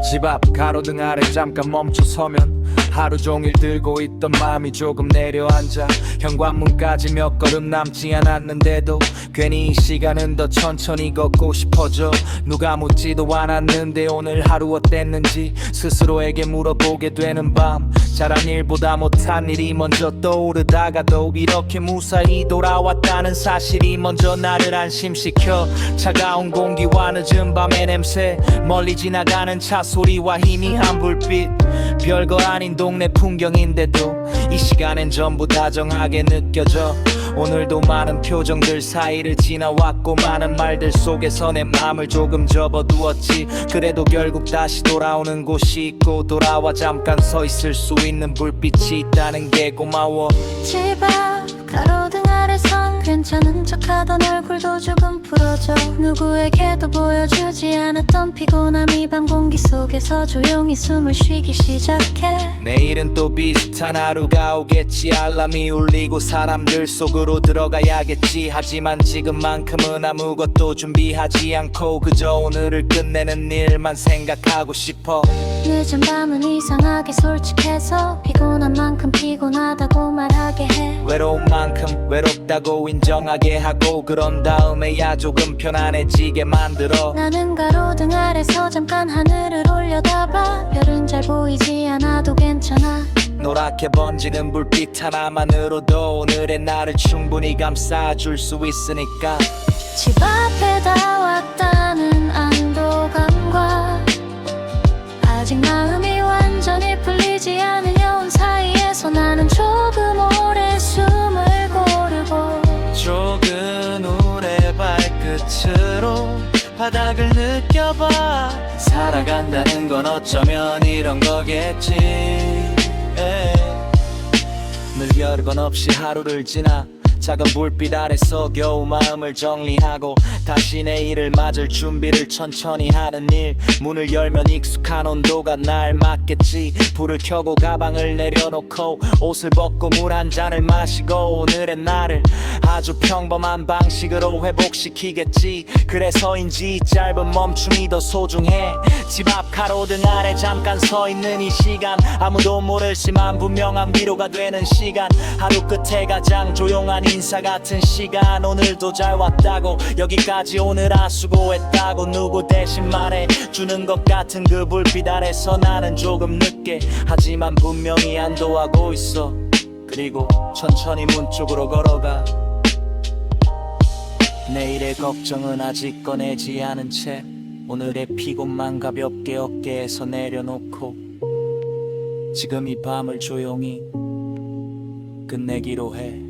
집 앞 가로등 아래 잠깐 멈춰서면 하루 종일 들고 있던 마음이 조금 내려앉아 현관문까지 몇 걸음 남지 않았는데도 괜히 이 시간은 더 천천히 걷고 싶어져. 누가 묻지도 않았는데 오늘 하루 어땠는지 스스로에게 물어보게 되는 밤. 잘한 일보다 못한 일이 먼저 떠오르다가도 이렇게 무사히 돌아왔다는 사실이 먼저 나를 안심시켜. 차가운 공기와 늦은 밤의 냄새, 멀리 지나가는 차 소리와 희미한 불빛, 별거 아닌 동네 풍경인데도 이 시간엔 전부 다정하게 느껴져. 오늘도 많은 표정들 사이를 지나왔고 많은 말들 속에서 내 맘을 조금 접어두었지. 그래도 결국 다시 돌아오는 곳이 있고 돌아와 잠깐 서 있을 수 있는 불빛이 있다는 게 고마워. 집 앞 가로등 아래선 괜찮은 척하던 얼굴도 조금 풀어져. 누구에게도 보여주지 않았던 피곤함이 밤 공기 속에서 조용히 숨을 쉬기 시작해. 내일은 또 비슷한 하루가 오겠지. 알람이 울리고 사람들 속으로 들어가야겠지. 하지만 지금만큼은 아무것도 준비하지 않고 그저 오늘을 끝내는 일만 생각하고 싶어. 늦은 밤은 이상하게 솔직해서 피곤한 만큼 피곤하다고 말하게 해. 외로운 만큼 외롭다고 인정하게 하고 그런 다음에야 조금 편안해지게 만들어. 나는 가로등 아래서 잠깐 하늘을 올려다봐. 별은 잘 보이지 않아도 괜찮아. 노랗게 번지는 불빛 하나만으로도 오늘의 나를 충분히 감싸줄 수 있으니까. 집 앞에 다 왔다는 안도감과 아직 마음이 완전히 풀리지 않은 여운 사이에서 나는 조금 오래 숨을 고르고 조금 오래 발끝으로 바닥을 느껴봐. 살아간다는 건 어쩌면 이런 거겠지. 늘 별건 없이 하루를 지나 작은 불빛 아래서 겨우 마음을 정리하고 다시 내일을 맞을 준비를 천천히 하는 일. 문을 열면 익숙한 온도가 날 맞겠지. 불을 켜고 가방을 내려놓고 옷을 벗고 물 한 잔을 마시고 오늘의 나를 아주 평범한 방식으로 회복시키겠지. 그래서인지 이 짧은 멈춤이 더 소중해. 집 앞 가로등 아래 잠깐 서 있는 이 시간, 아무도 모를 심한 분명한 위로가 되는 시간. 하루 끝에 가장 조용한 인사 같은 시간. 오늘도 잘 왔다고, 여기까지 오느라 수고했다고 누구 대신 말해주는 것 같은 그 불빛 아래서 나는 조금 늦게 하지만 분명히 안도하고 있어. 그리고 천천히 문 쪽으로 걸어가. 내일의 걱정은 아직 꺼내지 않은 채 오늘의 피곤만 가볍게 어깨에서 내려놓고 지금 이 밤을 조용히 끝내기로 해.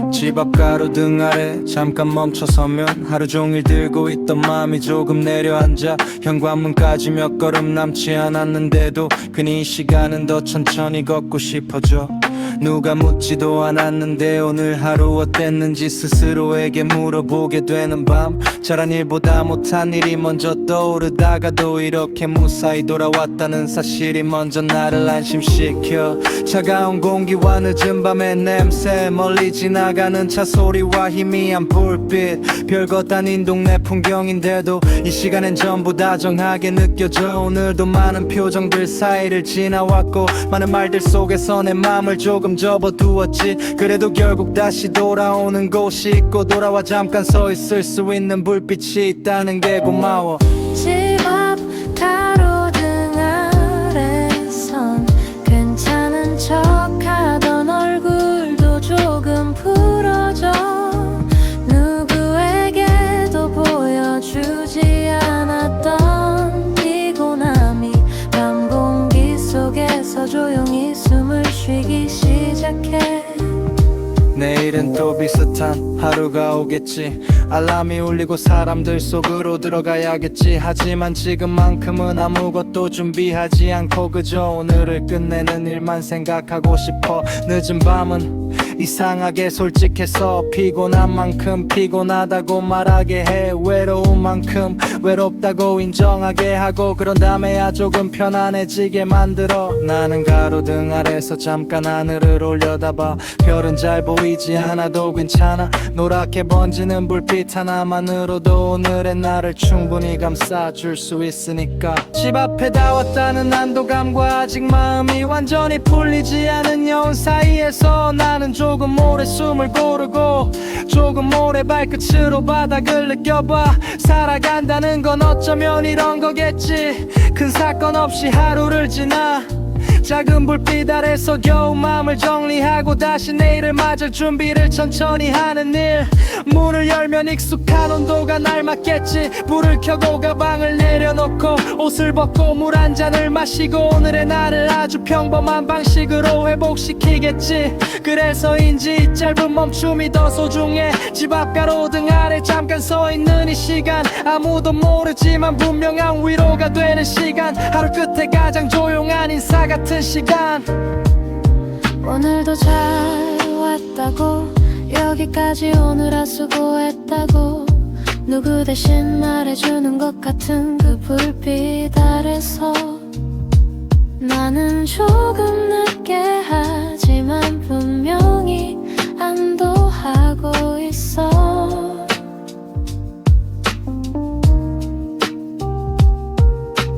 집 앞 가로등 아래 잠깐 멈춰서면 하루 종일 들고 있던 마음이 조금 내려앉아 현관문까지 몇 걸음 남지 않았는데도 괜히 이 시간은 더 천천히 걷고 싶어져. 누가 묻지도 않았는데 오늘 하루 어땠는지 스스로에게 물어보게 되는 밤. 잘한 일보다 못한 일이 먼저 떠오르다가도 이렇게 무사히 돌아왔다는 사실이 먼저 나를 안심시켜. 차가운 공기와 늦은 밤의 냄새, 멀리 지나가는 차 소리와 희미한 불빛, 별것 아닌 동네 풍경인데도 이 시간엔 전부 다정하게 느껴져. 오늘도 많은 표정들 사이를 지나왔고 많은 말들 속에서 내 맘을 조금 접어두었지. 그래도 결국 다시 돌아오는 곳이 있고 돌아와 잠깐 서 있을 수 있는 불빛이 있다는 게 고마워. 집 앞 가로등 아래선 괜찮은 척하던 얼굴 하루가 오겠지. 알람이 울리고 사람들 속으로 들어가야겠지. 하지만 지금만큼은 아무것도 준비하지 않고 그저 오늘을 끝내는 일만 생각하고 싶어. 늦은 밤은 이상하게 솔직해서 피곤한 만큼 피곤하다고 말하게 해. 외로운 만큼 외롭다고 인정하게 하고 그런 다음에야 조금 편안해지게 만들어. 나는 가로등 아래서 잠깐 하늘을 올려다봐. 별은 잘 보이지 않아도 괜찮아. 노랗게 번지는 불빛 하나만으로도 오늘의 나를 충분히 감싸줄 수 있으니까. 집 앞에 다 왔다는 안도감과 아직 마음이 완전히 풀리지 않은 여운 사이에서 나는 조금 오래 숨을 고르고 조금 오래 발끝으로 바닥을 느껴봐. 살아간다는 건 어쩌면 이런 거겠지. 큰 사건 없이 하루를 지나 작은 불빛 아래서 겨우 마음을 정리하고 다시 내일을 맞을 준비를 천천히 하는 일. 문을 열면 익숙한 온도가 날 맞겠지. 불을 켜고 가방을 내려놓고 옷을 벗고 물 한 잔을 마시고 오늘의 나를 아주 평범한 방식으로 회복시키겠지. 그래서인지 이 짧은 멈춤이 더 소중해. 집 앞 가로등 아래 잠깐 서 있는 이 시간 아무도 모르지만 분명한 위로가 되는 시간. 하루 끝에 가장 조용한 인사 같은 시간. 오늘도 잘 왔다고 여기까지 오느라 수고했다고 누구 대신 말해주는 것 같은 그 불빛 아래서 나는 조금 늦게 하지만 분명히 안도하고 있어.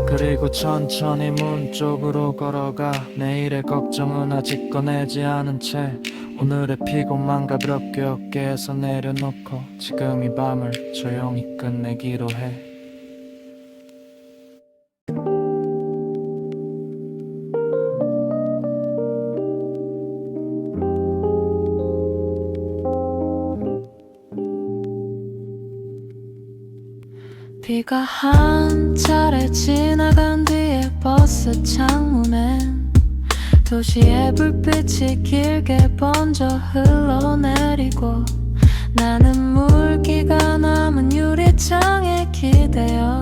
그리고 천천히 문 쪽으로 걸어가. 내일의 걱정은 아직 꺼내지 않은 채 오늘의 피곤만 가볍게 어깨에서 내려놓고 지금 이 밤을 조용히 끝내기로 해. 비가 한 차례 지나간 뒤에 버스 창문엔 도시의 불빛이 길게 번져 흘러내리고 나는 물기가 남은 유리창에 기대어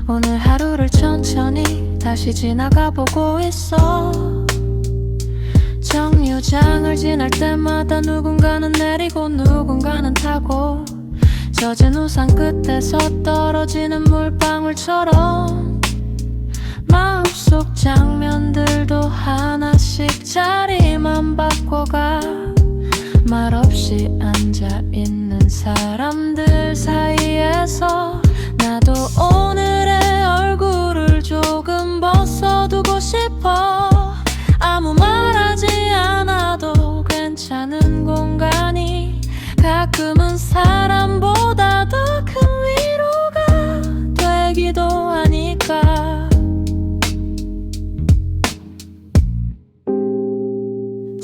오늘 하루를 천천히 다시 지나가 보고 있어. 정류장을 지날 때마다 누군가는 내리고 누군가는 타고 젖은 우산 끝에서 떨어지는 물방울처럼 마음속 장면들도 하나씩 자리만 바꿔가. 말없이 앉아있는 사람들 사이에서 나도 오늘의 얼굴을 조금 벗어두고 싶어. 아무 말하지 않아도 괜찮은 공간이 가끔은 사람보다 더 큰 위로가 되기도 하니까.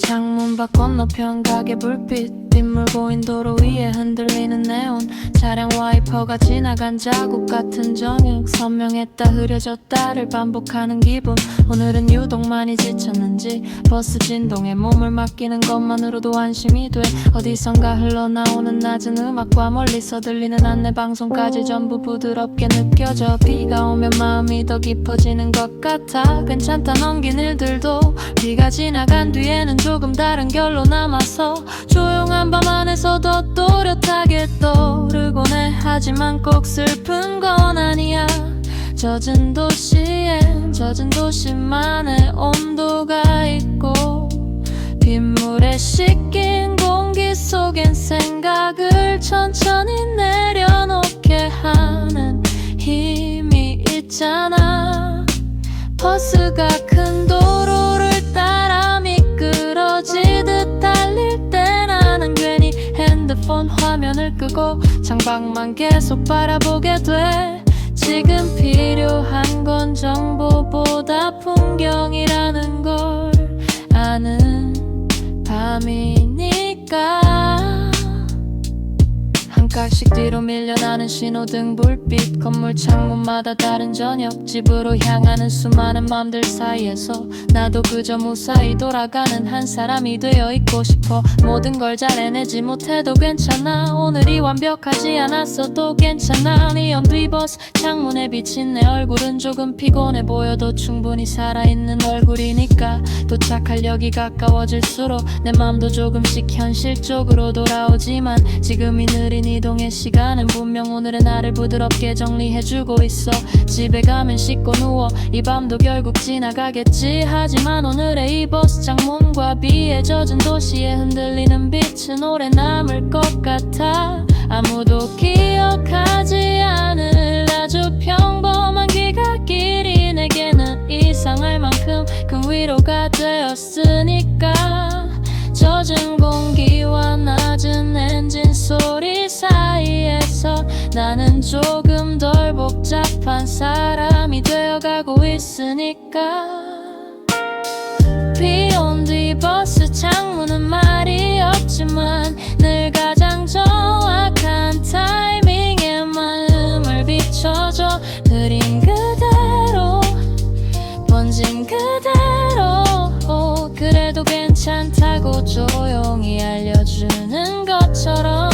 창문 밖 건너편 가게 불빛 빗물 고인 도로 위에 흔들리는 네온 차량 와이퍼가 지나간 자국 같은 저녁 선명했다 흐려졌다를 반복하는 기분. 오늘은 유독 많이 지쳤는지 버스 진동에 몸을 맡기는 것만으로도 안심이 돼. 어디선가 흘러나오는 낮은 음악과 멀리서 들리는 안내방송까지 전부 부드럽게 느껴져. 비가 오면 마음이 더 깊어지는 것 같아. 괜찮다 넘긴 일들도 비가 지나간 뒤에는 조금 다른 결로 남아서 조용한 밤 안에서 더 또렷하게 떠오르곤 해. 하지만 꼭 슬픈 건 아니야. 젖은 도시엔 젖은 도시만의 온도가 있고 빗물에 씻긴 공기 속엔 생각을 천천히 내려놓게 하는 힘이 있잖아. 버스가 큰 도로를 따라 미끄러지듯 달릴 때 나는 괜히 핸드폰 화면을 끄고 창밖만 계속 바라보게 돼. 지금 필요한 건 정보보다 풍경이라는 걸 아는 밤이니까. 깜빡씩 뒤로 밀려나는 신호등 불빛, 건물 창문마다 다른 저녁, 집으로 향하는 수많은 맘들 사이에서 나도 그저 무사히 돌아가는 한 사람이 되어 있고 싶어. 모든 걸 잘 해내지 못해도 괜찮아. 오늘이 완벽하지 않았어도 괜찮아. 니온 뒤 버스 창문에 비친 내 얼굴은 조금 피곤해 보여도 충분히 살아있는 얼굴이니까. 도착하려기 가까워질수록 내 맘도 조금씩 현실 쪽으로 돌아오지만 지금 이 느린 이동의 시간은 분명 오늘의 나를 부드럽게 정리해주고 있어. 집에 가면 씻고 누워 이 밤도 결국 지나가겠지. 하지만 오늘의 이 버스 창문과 비에 젖은 도시에 흔들리는 빛은 오래 남을 것 같아. 아무도 기억하지 않을 아주 평범한 귀갓길이 내게는 이상할 만큼 큰 위로가 되었으니까. 젖은 공기와 낮은 엔진 소리 사이에서 나는 조금 덜 복잡한 사람이 되어가고 있으니까. 비 온 뒤 버스 창문은 말이 없지만 늘 가장 정확한 타이밍에 마음을 비춰줘. 흐린 그대로 번진 그대로 그래도 괜찮다고 조용히 알려주는 것처럼.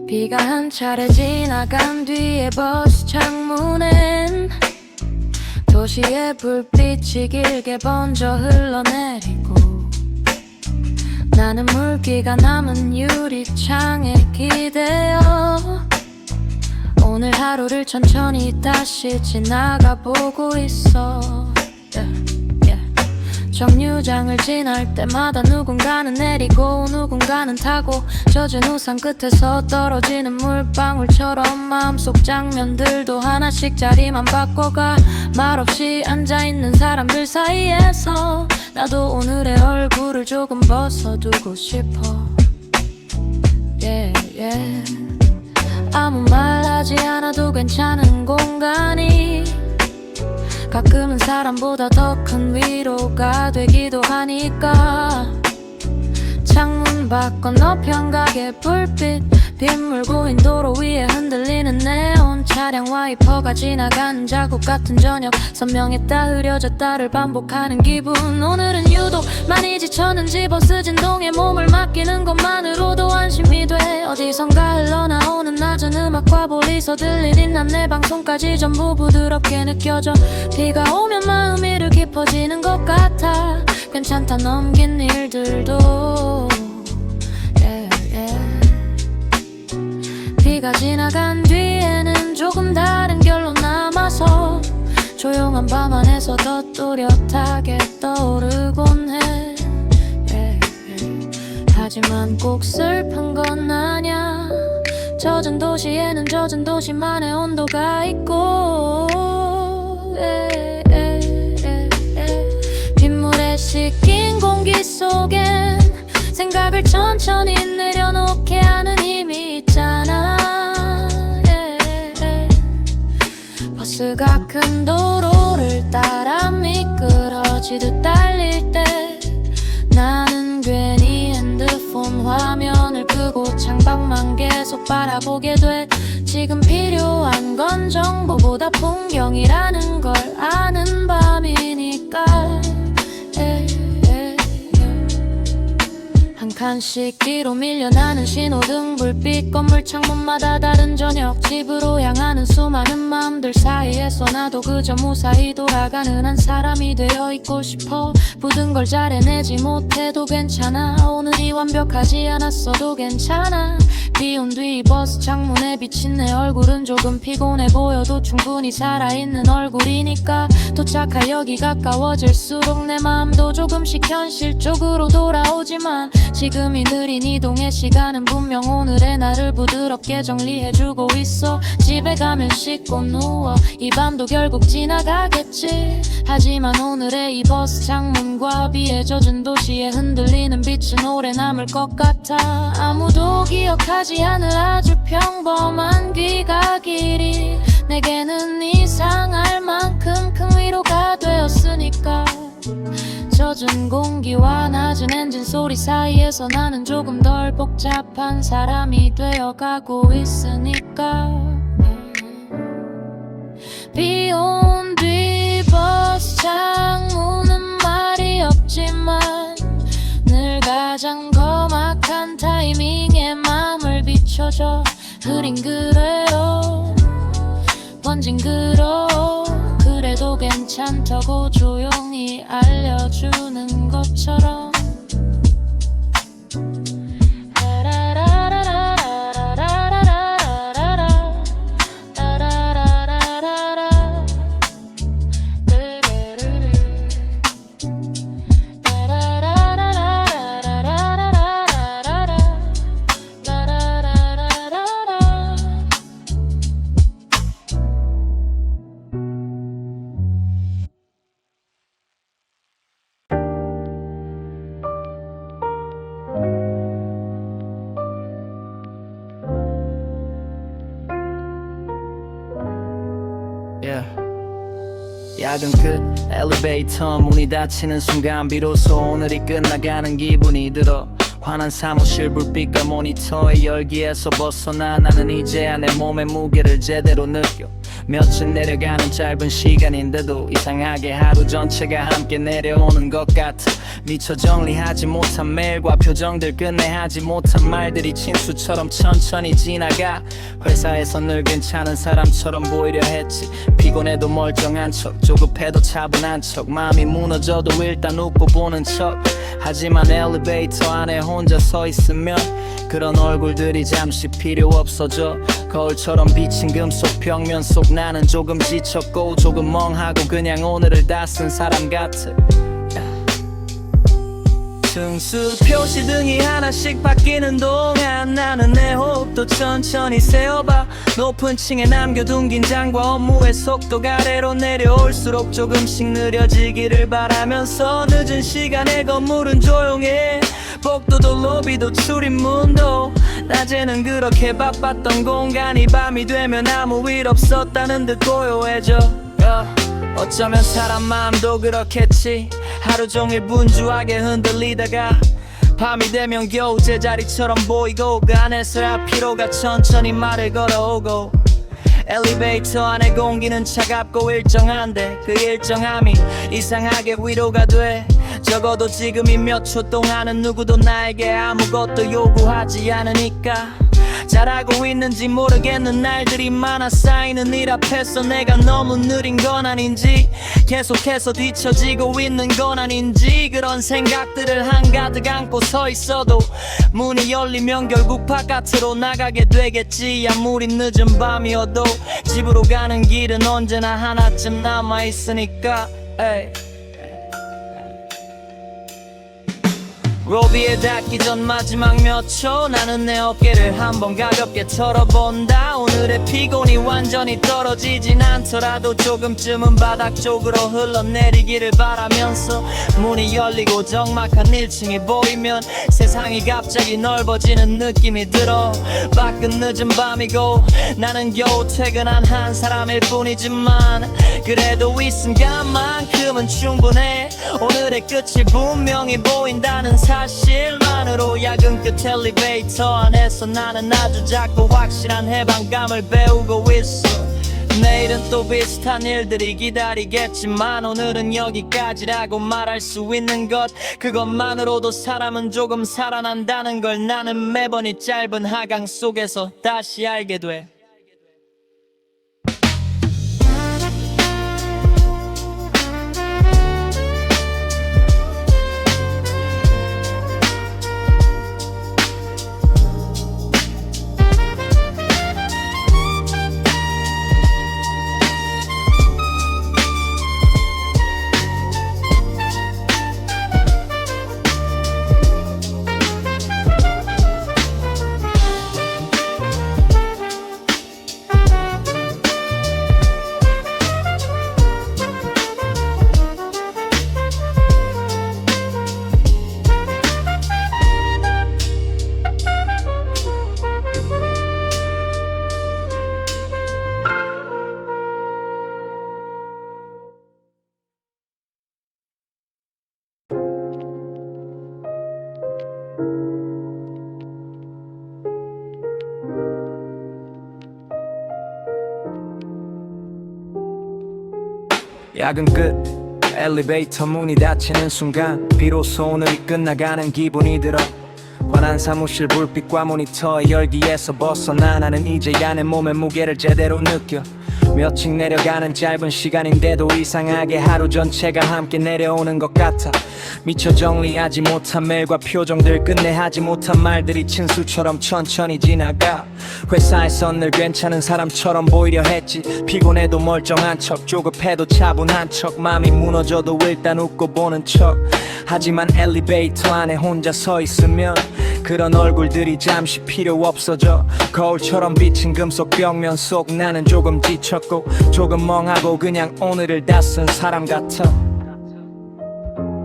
비가 한 차례 지나간 뒤에 버스 창문엔 도시의 불빛이 길게 번져 흘러내리고 나는 물기가 남은 유리창에 기대어 오늘 하루를 천천히 다시 지나가 보고 있어. 정류장을 지날 때마다 누군가는 내리고 누군가는 타고 젖은 우산 끝에서 떨어지는 물방울처럼 마음속 장면들도 하나씩 자리만 바꿔가. 말없이 앉아있는 사람들 사이에서 나도 오늘의 얼굴을 조금 벗어두고 싶어. 아무 말 하지 않아도 괜찮은 공간이 가끔은 사람보다 더 큰 위로가 되기도 하니까. 창문 밖 건너편 가게 불빛 빗물 고인 도로 위에 흔들리는 네온 차량 와이퍼가 지나가는 자국 같은 저녁. 선명했다 흐려졌다를 반복하는 기분. 오늘은 유독 많이 지쳤는지 버스 진동에 몸을 맡기는 것만으로도 안심이 돼. 어디선가 흘러나오는 낮은 음악과 멀리서 들리는 안내 방송까지 전부 부드럽게 느껴져. 비가 오면 마음이 늘 깊어지는 것 같아. 괜찮다 넘긴 일들도. 비가 지나간 뒤에는 조금 다른 결로 남아서 조용한 밤 안에서 더 뚜렷하게 떠오르곤 해. 하지만 꼭 슬픈 건 아냐. 젖은 도시에는 젖은 도시만의 온도가 있고 빗물에 씻긴 공기 속엔 생각을 천천히 내려놓게 하는 힘이 있잖아. 버스가 큰 도로를 따라 미끄러지듯 달릴 때 나는 괜히 핸드폰 화면을 끄고 창밖만 계속 바라보게 돼. 지금 필요한 건 정보보다 풍경이라는 걸 아는 밤이니까. 한 칸씩 뒤로 밀려나는 신호등 불빛 건물 창문마다 다른 저녁 집으로 향하는 수많은 마음들 사이에서 나도 그저 무사히 돌아가는 한 사람이 되어 있고 싶어 모든 걸 잘 해내지 못해도 괜찮아 오늘이 완벽하지 않았어도 괜찮아 비온 뒤 버스 창문에 비친 내 얼굴은 조금 피곤해 보여도 충분히 살아있는 얼굴이니까 도착할 역이 가까워질수록 내 마음도 조금씩 현실 쪽으로 돌아오지만 지금이 느린 이동의 시간은 분명 오늘의 나를 부드럽게 정리해주고 있어 집에 가면 씻고 누워 이 밤도 결국 지나가겠지 하지만 오늘의 이 버스 창문과 비에 젖은 도시에 흔들리는 빛은 오래 남을 것 같아 아무도 기억하지 않을 아주 평범한 귀가길이 내게는 이상할 만큼 큰 위로가 되었으니까 젖은 공기와 낮은 엔진 소리 사이에서 나는 조금 덜 복잡한 사람이 되어가고 있으니까 비 온 뒤 버스 창문은 말이 없지만 늘 가장 험악한 타이밍에 마음을 비춰줘 흐린 그래요 번진 그로 그래도 괜찮다고 조용히 알려주는 것처럼 야근 끝 엘리베이터 문이 닫히는 순간 비로소 오늘이 끝나가는 기분이 들어 환한 사무실 불빛과 모니터의 열기에서 벗어나 나는 이제야 내 몸의 무게를 제대로 느껴 며칠 내려가는 짧은 시간인데도 이상하게 하루 전체가 함께 내려오는 것 같아 미처 정리하지 못한 메일과 표정들 끝내 하지 못한 말들이 진수처럼 천천히 지나가 회사에서 늘 괜찮은 사람처럼 보이려 했지 피곤해도 멀쩡한 척 조급해도 차분한 척 마음이 무너져도 일단 웃고 보는 척 하지만 엘리베이터 안에 혼자 서 있으면 그런 얼굴들이 잠시 필요 없어져 거울처럼 비친 금속 벽면 속 나는 조금 지쳤고 조금 멍하고 그냥 오늘을 다 쓴 사람 같아 등수 표시등이 하나씩 바뀌는 동안 나는 내 호흡도 천천히 세어봐 높은 층에 남겨둔 긴장과 업무의 속도가 아래로 내려올수록 조금씩 느려지기를 바라면서 늦은 시간에 건물은 조용해 복도도 로비도 출입문도 낮에는 그렇게 바빴던 공간이 밤이 되면 아무 일 없었다는 듯 고요해져 어쩌면 사람 마음도 그렇겠지 하루 종일 분주하게 흔들리다가 밤이 되면 겨우 제자리처럼 보이고 그 안에서야 피로가 천천히 말을 걸어오고 엘리베이터 안의 공기는 차갑고 일정한데 그 일정함이 이상하게 위로가 돼 적어도 지금 이 몇 초 동안은 누구도 나에게 아무것도 요구하지 않으니까 잘하고 있는지 모르겠는 날들이 많아 쌓이는 일 앞에서 내가 너무 느린 건 아닌지 계속해서 뒤처지고 있는 건 아닌지 그런 생각들을 한가득 안고 서 있어도 문이 열리면 결국 바깥으로 나가게 되겠지 아무리 늦은 밤이어도 집으로 가는 길은 언제나 하나쯤 남아있으니까 에이. 로비에 닿기 전 마지막 몇 초 나는 내 어깨를 한번 가볍게 털어본다 오늘의 피곤이 완전히 떨어지진 않더라도 조금쯤은 바닥 쪽으로 흘러내리기를 바라면서 문이 열리고 적막한 1층이 보이면 세상이 갑자기 넓어지는 느낌이 들어 밖은 늦은 밤이고 나는 겨우 퇴근한 한 사람일 뿐이지만 그래도 이 순간만큼은 충분해 오늘의 끝이 분명히 보인다는 사실만으로 야근 끝 엘리베이터 안에서 나는 아주 작고 확실한 해방감을 배우고 있어 내일은 또 비슷한 일들이 기다리겠지만 오늘은 여기까지라고 말할 수 있는 것, 그것만으로도 사람은 조금 살아난다는 걸 나는 매번 이 짧은 하강 속에서 다시 알게 돼. 야근 끝 엘리베이터 문이 닫히는 순간 비로소 오늘이 끝나가는 기분이 들어. 환한 사무실 불빛과 모니터의 열기에서 벗어나 나는 이제야 내 몸의 무게를 제대로 느껴. 며칠 내려가는 짧은 시간인데도 이상하게 하루 전체가 함께 내려오는 것 같아. 미처 정리하지 못한 메일과 표정들, 끝내 하지 못한 말들이 친수처럼 천천히 지나가. 회사에선 늘 괜찮은 사람처럼 보이려 했지. 피곤해도 멀쩡한 척, 조급해도 차분한 척, 마음이 무너져도 일단 웃고 보는 척. 하지만 엘리베이터 안에 혼자 서 있으면 그런 얼굴들이 잠시 필요 없어져. 거울처럼 비친 금속 벽면 속 나는 조금 지쳤고 조금 멍하고 그냥 오늘을 다 쓴 사람 같아.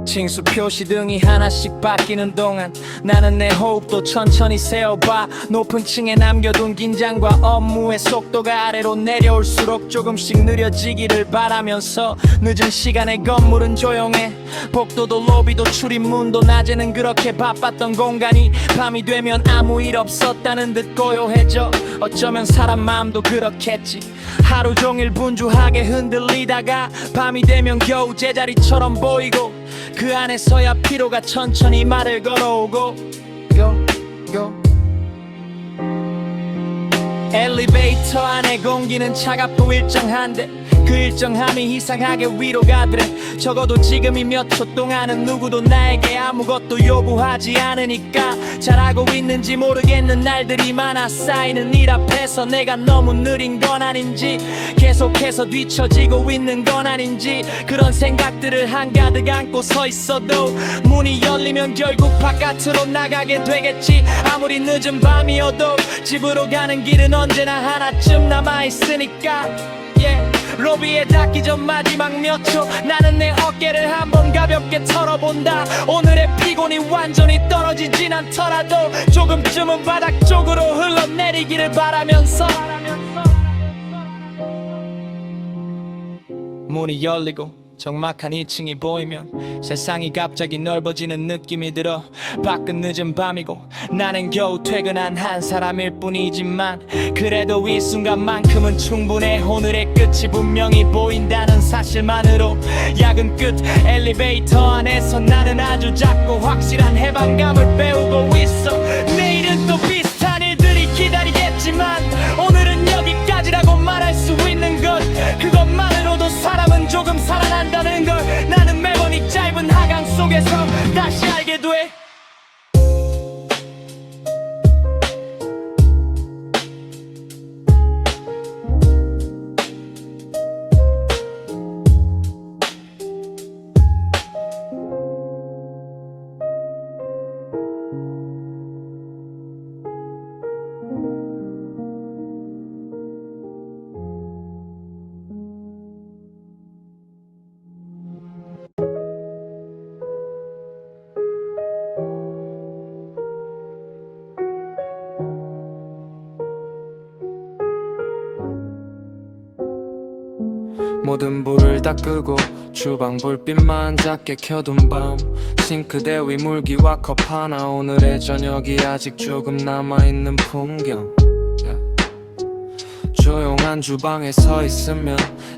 징수 표시등이 하나씩 바뀌는 동안 나는 내 호흡도 천천히 세어봐. 높은 층에 남겨둔 긴장과 업무의 속도가 아래로 내려올수록 조금씩 느려지기를 바라면서 늦은 시간에 건물은 조용해. 복도도 로비도 출입문도 낮에는 그렇게 바빴던 공간이 밤이 되면 아무 일 없었다는 듯 고요해져. 어쩌면 사람 마음도 그렇겠지. 하루 종일 분주하게 흔들리다가 밤이 되면 겨우 제자리처럼 보이고 그 안에서야 피로가 천천히 말을 걸어오고. 엘리베이터 안의 공기는 차갑고 일정한데 그 일정함이 이상하게 위로가 돼. 적어도 지금 이 몇 초 동안은 누구도 나에게 아무것도 요구하지 않으니까 잘하고 있는지 모르겠는 날들이 많아. 쌓이는 일 앞에서 내가 너무 느린 건 아닌지, 계속해서 뒤처지고 있는 건 아닌지, 그런 생각들을 한가득 안고 서 있어도 문이 열리면 결국 바깥으로 나가게 되겠지. 아무리 늦은 밤이어도 집으로 가는 길은 언제나 하나쯤 남아있으니까. 로비에 닿기 전 마지막 몇 초 나는 내 어깨를 한번 가볍게 털어본다. 오늘의 피곤이 완전히 떨어지진 않더라도 조금쯤은 바닥 쪽으로 흘러내리기를 바라면서 문이 열리고 적막한 2층이 보이면 세상이 갑자기 넓어지는 느낌이 들어. 밖은 늦은 밤이고 나는 겨우 퇴근한 한 사람일 뿐이지만 그래도 이 순간만큼은 충분해. 오늘의 끝이 분명히 보인다는 사실만으로. 야근 끝 엘리베이터 안에서 나는 아주 작고 확실한 해방감을 배우고 있어. 내일은 또 비슷한 일들이 기다리겠지만 오늘은 여기까지라고 말할 수 있는 것, 그것만으로도 사람은 조금 살아난다는 걸 나는 매번 이 짧은 하강 속에서 다시 알게 돼. 모든 불을 다 끄고 주방 불빛만 작게 켜둔 밤, 싱크대 위 물기와 컵 하나, 오늘의 저녁이 아직 조금 남아있는 풍경. 조용한 주방에 서 있으면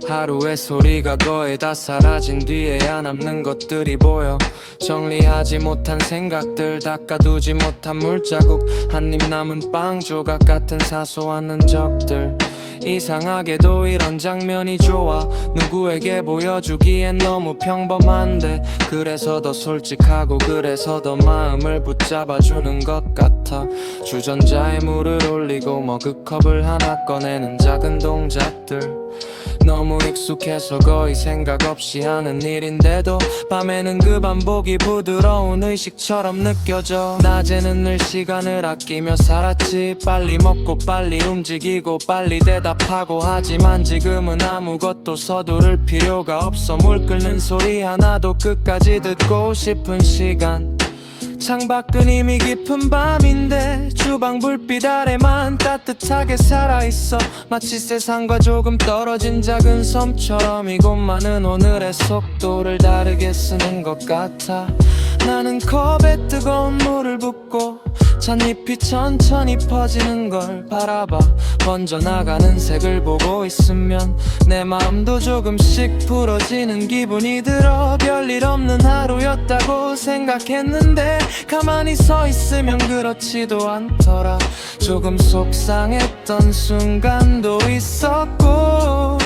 하루의 소리가 거의 다 사라진 뒤에야 남는 것들이 보여. 정리하지 못한 생각들, 닦아두지 못한 물자국, 한입 남은 빵 조각 같은 사소한 흔적들. 이상하게도 이런 장면이 좋아. 누구에게 보여주기엔 너무 평범한데 그래서 더 솔직하고 그래서 더 마음을 붙잡아주는 것 같아. 주전자에 물을 올리고 머그컵을 하나 꺼내는 작은 동작들, 너무 익숙해서 거의 생각 없이 하는 일인데도 밤에는 그 반복이 부드러운 의식처럼 느껴져. 낮에는 늘 시간을 아끼며 살았지. 빨리 먹고 빨리 움직이고 빨리 대답하고. 하지만 지금은 아무것도 서두를 필요가 없어. 물 끓는 소리 하나도 끝까지 듣고 싶은 시간. 창밖은 이미 깊은 밤인데 주방 불빛 아래만 따뜻하게 살아있어. 마치 세상과 조금 떨어진 작은 섬처럼 이곳만은 오늘의 속도를 다르게 쓰는 것 같아. 나는 컵에 뜨거운 물을 붓고 찻잎이 천천히 퍼지는 걸 바라봐. 번져나가는 색을 보고 있으면 내 마음도 조금씩 풀어지는 기분이 들어. 별일 없는 하루였다고 생각했는데 가만히 서 있으면 그렇지도 않더라. 조금 속상했던 순간도 있었고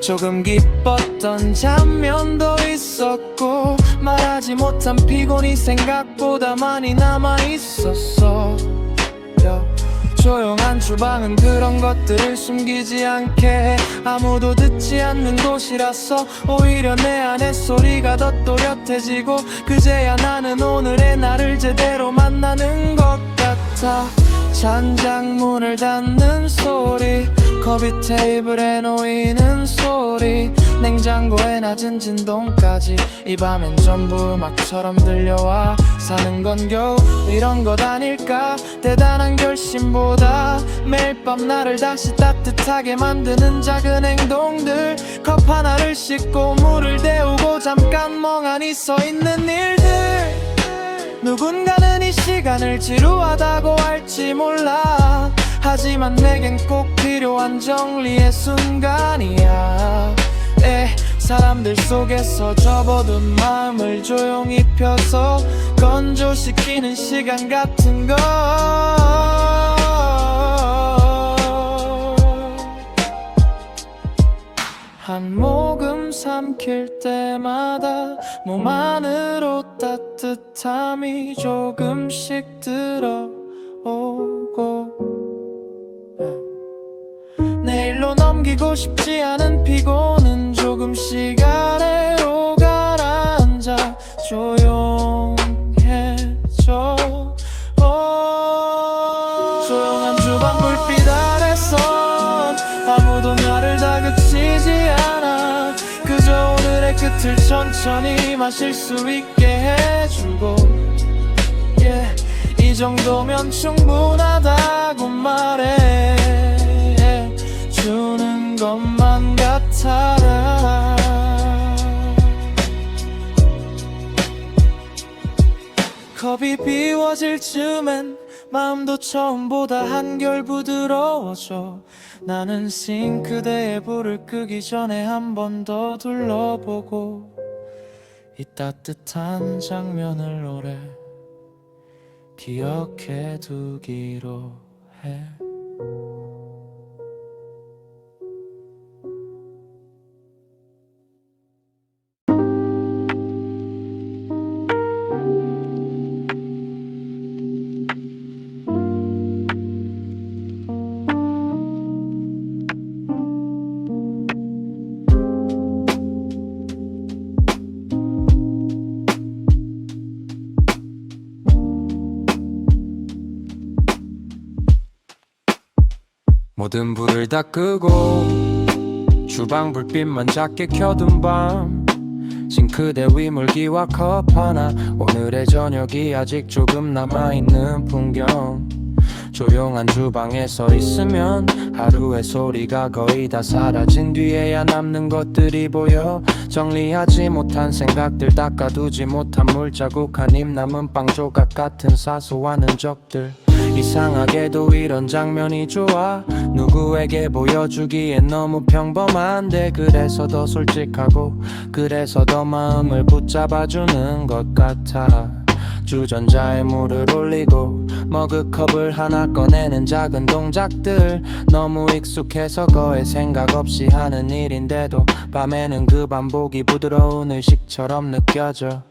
조금 기뻤던 장면도 있었고 말하지 못한 피곤이 생각보다 많이 남아있었어. 조용한 주방은 그런 것들을 숨기지 않게 해. 아무도 듣지 않는 곳이라서 오히려 내 안에 소리가 더 또렷해지고 그제야 나는 오늘의 나를 제대로 만나는 것 같아. 찬장문을 닫는 소리, 컵이 테이블에 놓이는 소리, 냉장고의 낮은 진동까지 이 밤엔 전부 음악처럼 들려와. 사는 건 겨우 이런 것 아닐까. 대단한 결심보다 매일 밤 나를 다시 따뜻하게 만드는 작은 행동들. 컵 하나를 씻고 물을 데우고 잠깐 멍하니 서 있는 일들. 누군가는 이 시간을 지루하다고 할지 몰라. 하지만 내겐 꼭 필요한 정리의 순간이야. 사람들 속에서 접어둔 마음을 조용히 펴서 건조시키는 시간 같은 거. 한 모금 삼킬 때마다 몸 안으로 따뜻함이 조금씩 들어오고 내일로 넘기고 싶지 않은 피곤은 조금씩 아래로 가라앉아 조용해져. 조용한 주방 불빛 아래선 아무도 나를 다그치지 않아. 그저 오늘의 끝을 천천히 마실 수 있게 해주고 이 정도면 충분하다고 말해 주는 것만 같아라. 컵이 비워질 즈음엔 마음도 처음보다 한결 부드러워져. 나는 싱크대에 불을 끄기 전에 한 번 더 둘러보고 이 따뜻한 장면을 오래 기억해 두기로 해. 모든 불을 다 끄고 주방 불빛만 작게 켜둔 밤. 싱크대 위 물기와 컵 하나. 오늘의 저녁이 아직 조금 남아있는 풍경. 조용한 주방에 서 있으면 하루의 소리가 거의 다 사라진 뒤에야 남는 것들이 보여. 정리하지 못한 생각들, 닦아두지 못한 물자국, 한입 남은 빵 조각 같은 사소한 흔적들. 이상하게도 이런 장면이 좋아. 누구에게 보여주기엔 너무 평범한데 그래서 더 솔직하고 그래서 더 마음을 붙잡아주는 것 같아. 주전자에 물을 올리고 머그컵을 하나 꺼내는 작은 동작들 너무 익숙해서 거의 생각 없이 하는 일인데도 밤에는 그 반복이 부드러운 의식처럼 느껴져.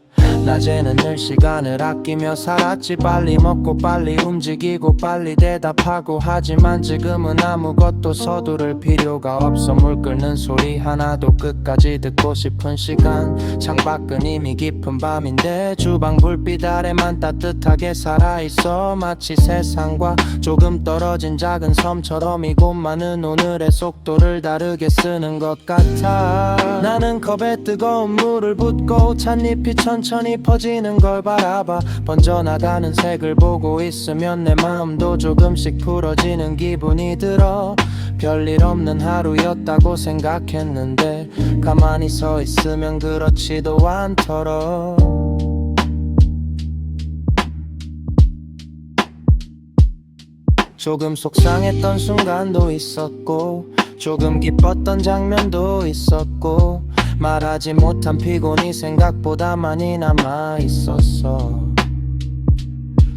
낮에는 늘 시간을 아끼며 살았지. 빨리 먹고 빨리 움직이고 빨리 대답하고. 하지만 지금은 아무것도 서두를 필요가 없어. 물 끓는 소리 하나도 끝까지 듣고 싶은 시간. 창밖은 이미 깊은 밤인데 주방 불빛 아래만 따뜻하게 살아있어. 마치 세상과 조금 떨어진 작은 섬처럼 이곳만은 오늘의 속도를 다르게 쓰는 것 같아. 나는 컵에 뜨거운 물을 붓고 찻잎이 천천히 퍼지는 걸 바라봐. 번져나가는 색을 보고 있으면 내 마음도 조금씩 풀어지는 기분이 들어. 별일 없는 하루였다고 생각했는데 가만히 서 있으면 그렇지도 않더라. 조금 속상했던 순간도 있었고 조금 기뻤던 장면도 있었고 말하지 못한 피곤이 생각보다 많이 남아있었어.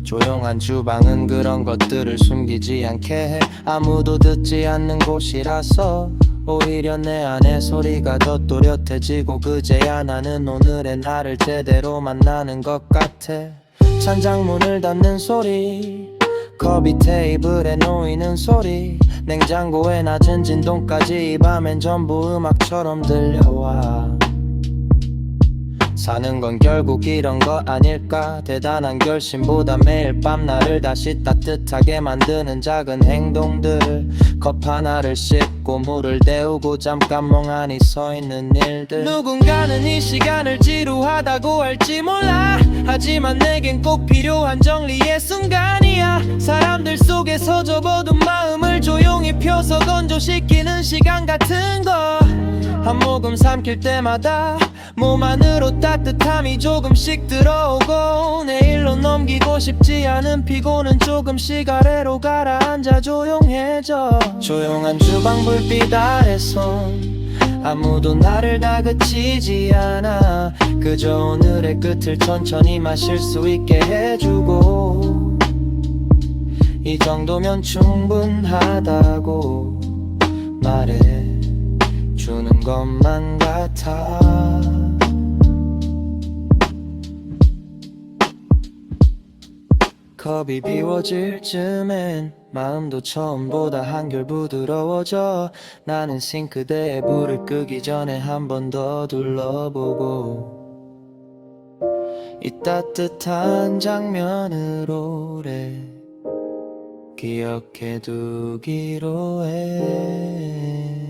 조용한 주방은 그런 것들을 숨기지 않게 해. 아무도 듣지 않는 곳이라서 오히려 내 안의 소리가 더 또렷해지고 그제야 나는 오늘의 나를 제대로 만나는 것 같아. 찬장문을 닫는 소리, 컵이 테이블에 놓이는 소리, 냉장고의 낮은 진동까지 이 밤엔 전부 음악처럼 들려와. 사는 건 결국 이런 거 아닐까. 대단한 결심보다 매일 밤 나를 다시 따뜻하게 만드는 작은 행동들. 컵 하나를 씻고 물을 데우고 잠깐 멍하니 서 있는 일들. 누군가는 이 시간을 지루하다고 할지 몰라. 하지만 내겐 꼭 필요한 정리의 순간이야. 사람들 속에서 접어둔 마음을 조용히 펴서 건조시키는 시간 같은 거. 한 모금 삼킬 때마다 몸 안으로 따뜻함이 조금씩 들어오고 내일로 넘기고 싶지 않은 피곤은 조금씩 아래로 가라앉아 조용해져. 조용한 주방 불빛 아래서 아무도 나를 다그치지 않아. 그저 오늘의 끝을 천천히 마실 수 있게 해주고 이 정도면 충분하다고 말해주는 것만 같아. 컵이 비워질 즈음엔 마음도 처음보다 한결 부드러워져. 나는 싱크대에 불을 끄기 전에 한 번 더 둘러보고 이 따뜻한 장면을 오래 기억해 두기로 해.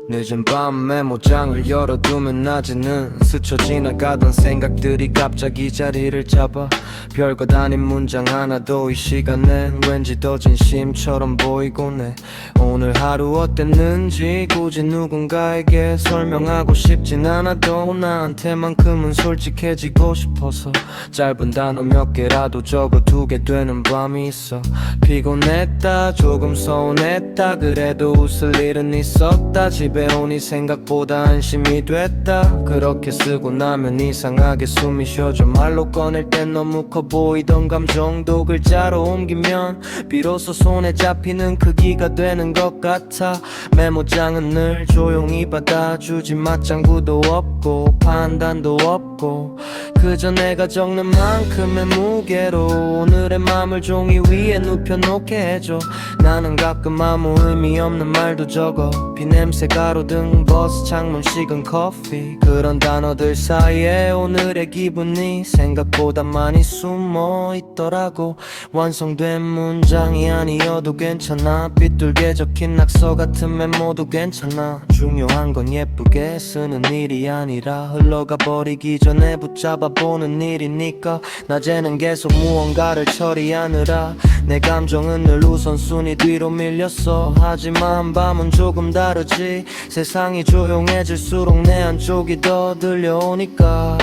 늦은 밤 메모장을 열어두면 낮에는 스쳐 지나가던 생각들이 갑자기 자리를 잡아. 별것 아닌 문장 하나도 이 시간엔 왠지 더 진심처럼 보이곤 해. 오늘 하루 어땠는지 굳이 누군가에게 설명하고 싶진 않아도 나한테만큼은 솔직해지고 싶어서 짧은 단어 몇 개라도 적어두게 되는 밤이 있어. 피곤했다 조금 서운했다 그래도 웃을 일은 있었다. 집에 오니 생각보다 안심이 됐다. 그렇게 쓰고 나면 이상하게 숨이 쉬어져. 말로 꺼낼 땐 너무 커 보이던 감정도 글자로 옮기면 비로소 손에 잡히는 크기가 되는 것 같아. 메모장은 늘 조용히 받아주지. 맞장구도 없고 판단도 없고 그저 내가 적는 만큼의 무게로 오늘의 맘을 종이 위에 눕혀놓게 해줘. 나는 가끔 아무 의미 없는 말도 적어. 비냄새 가로등 버스 창문 식은 커피, 그런 단어들 사이에 오늘의 기분이 생각보다 많이 숨어 있더라고. 완성된 문장이 아니어도 괜찮아. 삐뚤게 적힌 낙서 같은 메모도 괜찮아. 중요한 건 예쁘게 쓰는 일이 아니라 흘러가 버리기 전에 붙잡아 보는 일이니까. 낮에는 계속 무언가를 처리하느라 내 감정은 늘 우선순위 뒤로 밀렸어. 하지만 밤은 조금 다르지. 세상이 조용해질수록 내 한쪽이 더 들려오니까.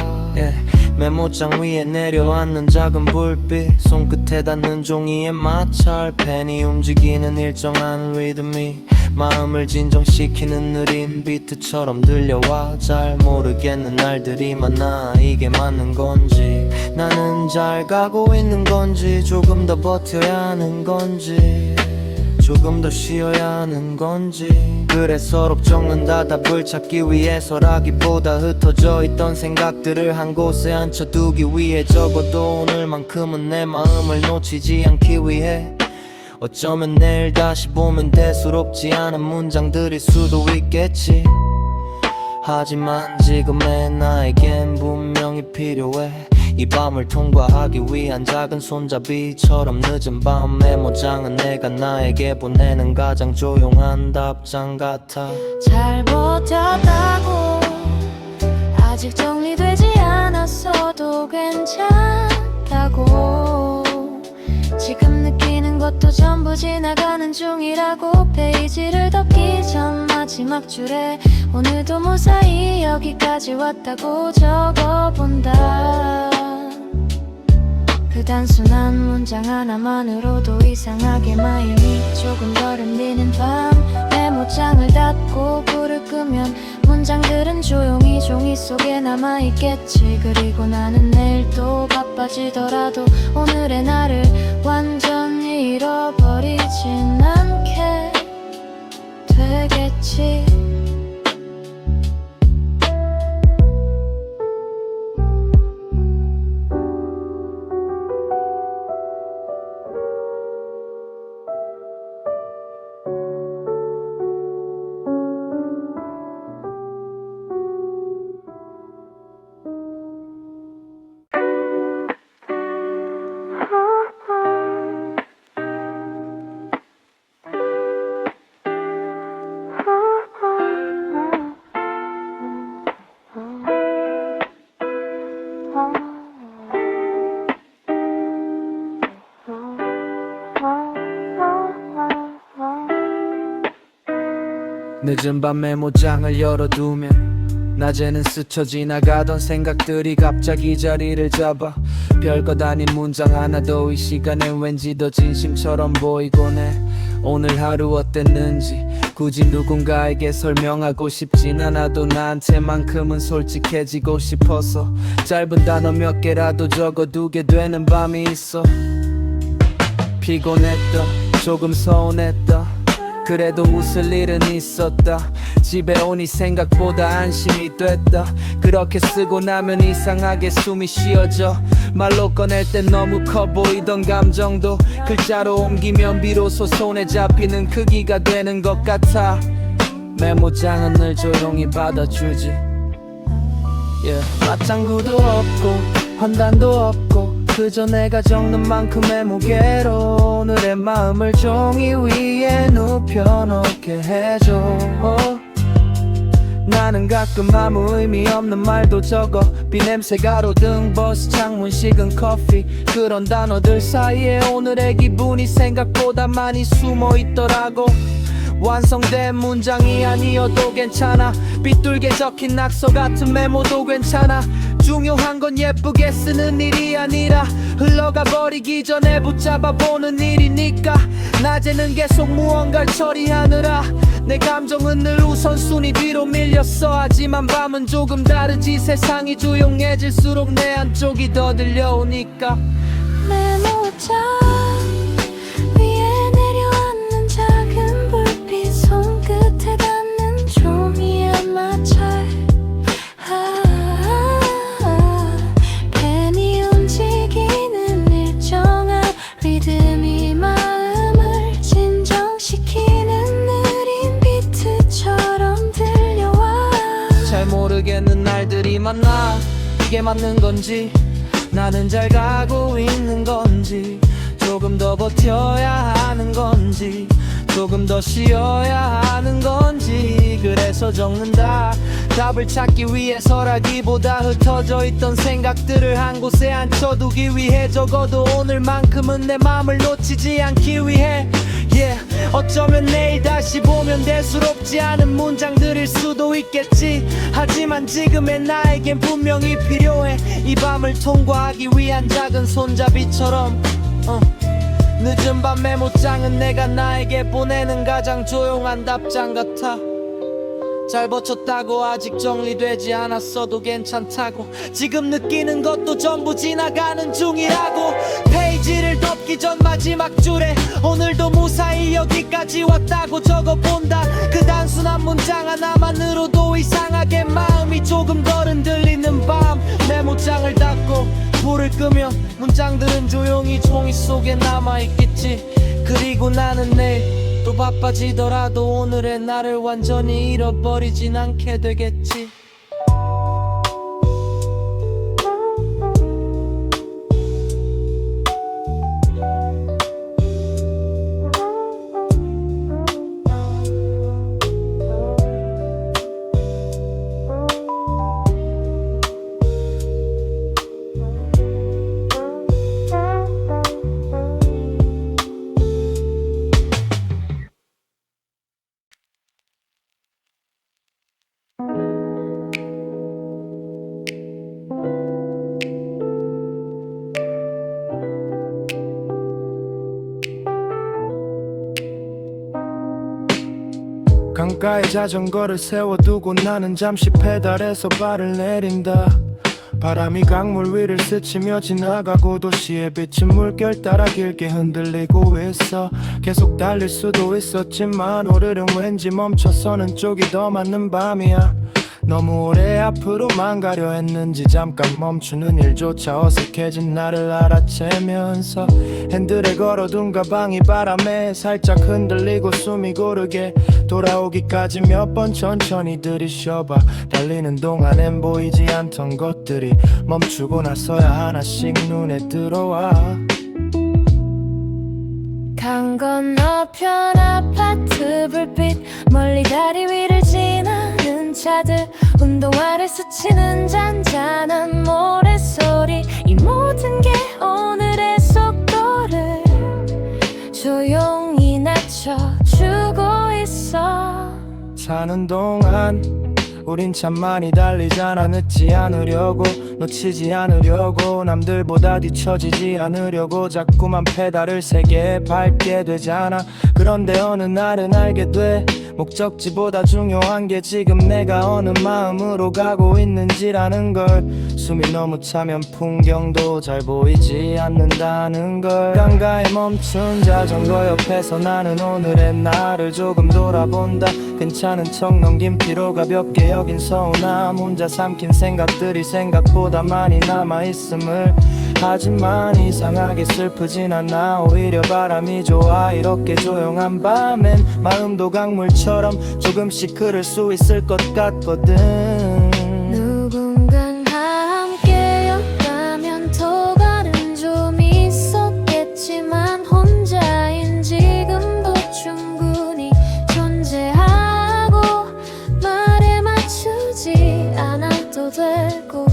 메모장 위에 내려앉는 작은 불빛, 손끝에 닿는 종이에 마찰, 펜이 움직이는 일정한 리듬이 마음을 진정시키는 느린 비트처럼 들려와. 잘 모르겠는 날들이 많아. 이게 맞는 건지, 나는 잘 가고 있는 건지, 조금 더 버텨야 하는 건지, 조금 더 쉬어야 하는 건지. 그래 서로 적는다 답을 찾기 위해서라기보다 흩어져 있던 생각들을 한 곳에 앉혀두기 위해. 적어도 오늘만큼은 내 마음을 놓치지 않기 위해. 어쩌면 내일 다시 보면 대수롭지 않은 문장들일 수도 있겠지. 하지만 지금의 나에겐 분명히 필요해. 이 밤을 통과하기 위한 작은 손잡이처럼 늦은 밤 메모장은 내가 나에게 보내는 가장 조용한 답장 같아. 잘 버텼다고, 아직 정리되지 않았어도 괜찮다고, 지금 느끼는 것도 전부 지나가는 중이라고. 페이지를 덮기 전 마지막 줄에 오늘도 무사히 여기까지 왔다고 적어본다. 그 단순한 문장 하나만으로도 이상하게 마음이 조금 덜 흔들리는 밤, 메모장을 닫고 불을 끄면 문장들은 조용히 종이 속에 남아있겠지. 그리고 나는 내일 또 바빠지더라도 오늘의 나를 완전히 잃어버리진 않게 되겠지. 늦은 밤 메모장을 열어두면 낮에는 스쳐 지나가던 생각들이 갑자기 자리를 잡아. 별것 아닌 문장 하나도 이 시간엔 왠지 더 진심처럼 보이곤 해. 오늘 하루 어땠는지 굳이 누군가에게 설명하고 싶진 않아도 나한테만큼은 솔직해지고 싶어서 짧은 단어 몇 개라도 적어두게 되는 밤이 있어. 피곤했다, 조금 서운했다, 그래도 웃을 일은 있었다. 집에 오니 생각보다 안심이 됐다. 그렇게 쓰고 나면 이상하게 숨이 쉬어져. 말로 꺼낼 땐 너무 커 보이던 감정도 글자로 옮기면 비로소 손에 잡히는 크기가 되는 것 같아. 메모장은 늘 조용히 받아주지. 맞장구도 없고 환단도 없고 그저 내가 적는 만큼의 무게로 오늘의 마음을 종이 위에 눕혀놓게 해줘. 나는 가끔 아무 의미 없는 말도 적어. 비냄새 가로등 버스 창문 식은 커피, 그런 단어들 사이에 오늘의 기분이 생각보다 많이 숨어 있더라고. 완성된 문장이 아니어도 괜찮아. 삐뚤게 적힌 낙서 같은 메모도 괜찮아. 중요한 건 예쁘게 쓰는 일이 아니라 흘러가 버리기 전에 붙잡아 보는 일이니까. 낮에는 계속 무언가를 처리하느라 내 감정은 늘 우선순위 뒤로 밀렸어. 하지만 밤은 조금 다르지. 세상이 조용해질수록 내 한쪽이 더 들려오니까. 메모장 위에 내려앉는 작은 불빛, 손끝에 닿는 종이에 마찰, 펜이 움직이는 일정한 리듬이 마음을 진정 맞나 이게 맞는 건지 나는 잘 가고 있는 건지 조금 더 버텨야 하는 건지 조금 더 쉬어야 하는 건지 그래서 적는다 답을 찾기 위해서라기보다 흩어져 있던 생각들을 한 곳에 앉혀두기 위해 적어도 오늘만큼은 내 맘을 놓치지 않기 위해 어쩌면 내일 다시 보면 대수롭지 않은 문장들일 수도 있겠지 하지만 지금의 나에겐 분명히 필요해 이 밤을 통과하기 위한 작은 손잡이처럼 늦은 밤 메모장은 내가 나에게 보내는 가장 조용한 답장 같아 잘 버텼다고 아직 정리되지 않았어도 괜찮다고 지금 느끼는 것도 전부 지나가는 중이라고 페이지를 덮기 전 마지막 줄에 오늘도 무사히 여기까지 왔다고 적어본다 그 단순한 문장 하나만으로도 이상하게 마음이 조금 덜 흔들리는 밤 메모장을 닫고 불을 끄면 문장들은 조용히 종이 속에 남아있겠지 그리고 나는 내일 또 바빠지더라도 오늘의 나를 완전히 잃어버리진 않게 되겠지 강가에 자전거를 세워두고 나는 잠시 페달에서 발을 내린다 바람이 강물 위를 스치며 지나가고 도시의 빛은 물결 따라 길게 흔들리고 있어 계속 달릴 수도 있었지만 오늘은 왠지 멈춰서는 쪽이 더 맞는 밤이야 너무 오래 앞으로만 가려 했는지 잠깐 멈추는 일조차 어색해진 나를 알아채면서 핸들에 걸어둔 가방이 바람에 살짝 흔들리고 숨이 고르게 돌아오기까지 몇 번 천천히 들이쉬어봐 달리는 동안엔 보이지 않던 것들이 멈추고 나서야 하나씩 눈에 들어와 강 건너편 아파트 불빛 멀리 다리 위를 지나는 차들 운동화를 스치는 잔잔한 모래소리 이 모든 게 오늘의 속도를 조용히 낮춰주고 있어 사는 동안 우린 참 많이 달리잖아 늦지 않으려고 놓치지 않으려고 남들보다 뒤처지지 않으려고 자꾸만 페달을 세게 밟게 되잖아 그런데 어느 날은 알게 돼 목적지보다 중요한 게 지금 내가 어느 마음으로 가고 있는지라는 걸 숨이 너무 차면 풍경도 잘 보이지 않는다는 걸 강가에 멈춘 자전거 옆에서 나는 오늘의 나를 조금 돌아본다 괜찮은 척 넘긴 피로 가볍게 여긴 서운함 혼자 삼킨 생각들이 생각보다 많이 남아있음을 하지만 이상하게 슬프진 않아 오히려 바람이 좋아 이렇게 조용한 밤엔 마음도 강물처럼 조금씩 흐를 수 있을 것 같거든 누군가 함께였다면 도가는 좀 있었겠지만 혼자인 지금도 충분히 존재하고 말에 맞추지 않아도 되고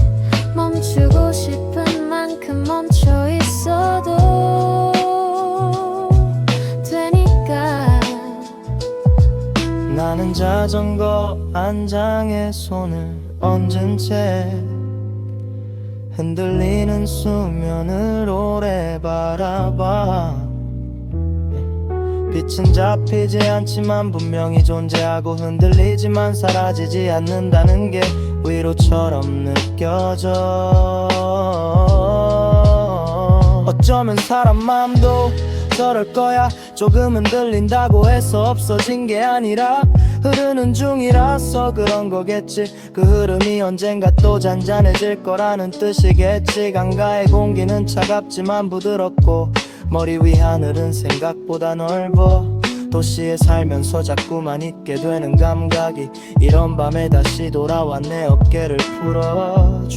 멈추고 싶은 만큼 멈춰 있어도 되니까 나는 자전거 안장에 손을 얹은 채 흔들리는 수면을 오래 바라봐 빛은 잡히지 않지만 분명히 존재하고 흔들리지만 사라지지 않는다는 게 위로처럼 느껴져 어쩌면 사람 마음도 저럴 거야 조금은 들린다고 해서 없어진 게 아니라 흐르는 중이라서 그런 거겠지 그 흐름이 언젠가 또 잔잔해질 거라는 뜻이겠지 강가의 공기는 차갑지만 부드럽고 머리 위 하늘은 생각보다 넓어 도시에 살면서 자꾸만 잊게 되는 감각이 이런 밤에 다시 돌아와 내 어깨를 풀어줘.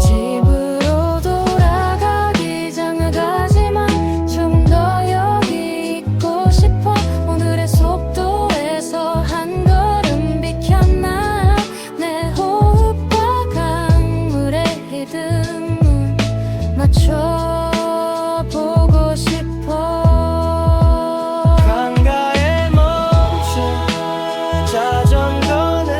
집으로 돌아가기 장가가지만 좀 더 여기 있고 싶어. 오늘의 속도에서 한 걸음 비켰나. 내 호흡과 강물의 리듬을 맞춰보고 싶어. 강가에 멈춘 자전거는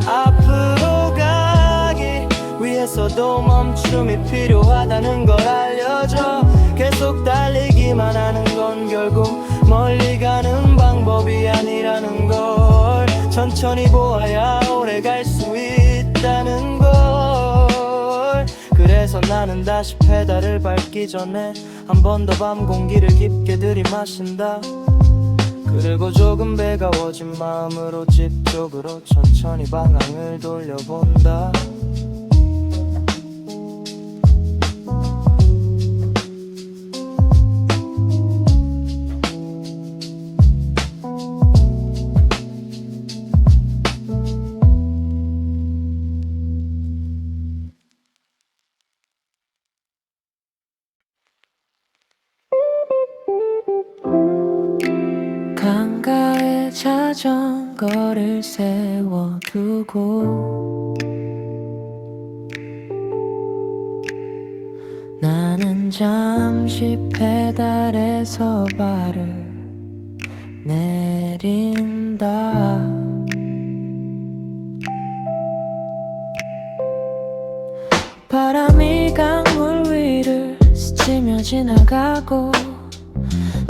앞으로 가기 위해서도 멈춤이 필요하다는 걸 알려줘. 계속 달리기만 하는 건 결국 멀리 가는 방법이 아니라는 걸 천천히 보아야 오래 갈 수 있다는 걸. 그래서 나는 다시 페달을 밟기 전에 한 번 더 밤 공기를 깊게 들이마신다. 그리고 조금 배가워진 마음으로 집 쪽으로 천천히 방향을 돌려본다. 강가에 자전거를 세워두고 나는 잠시 페달에서 발을 내린다. 바람이 강물 위를 스치며 지나가고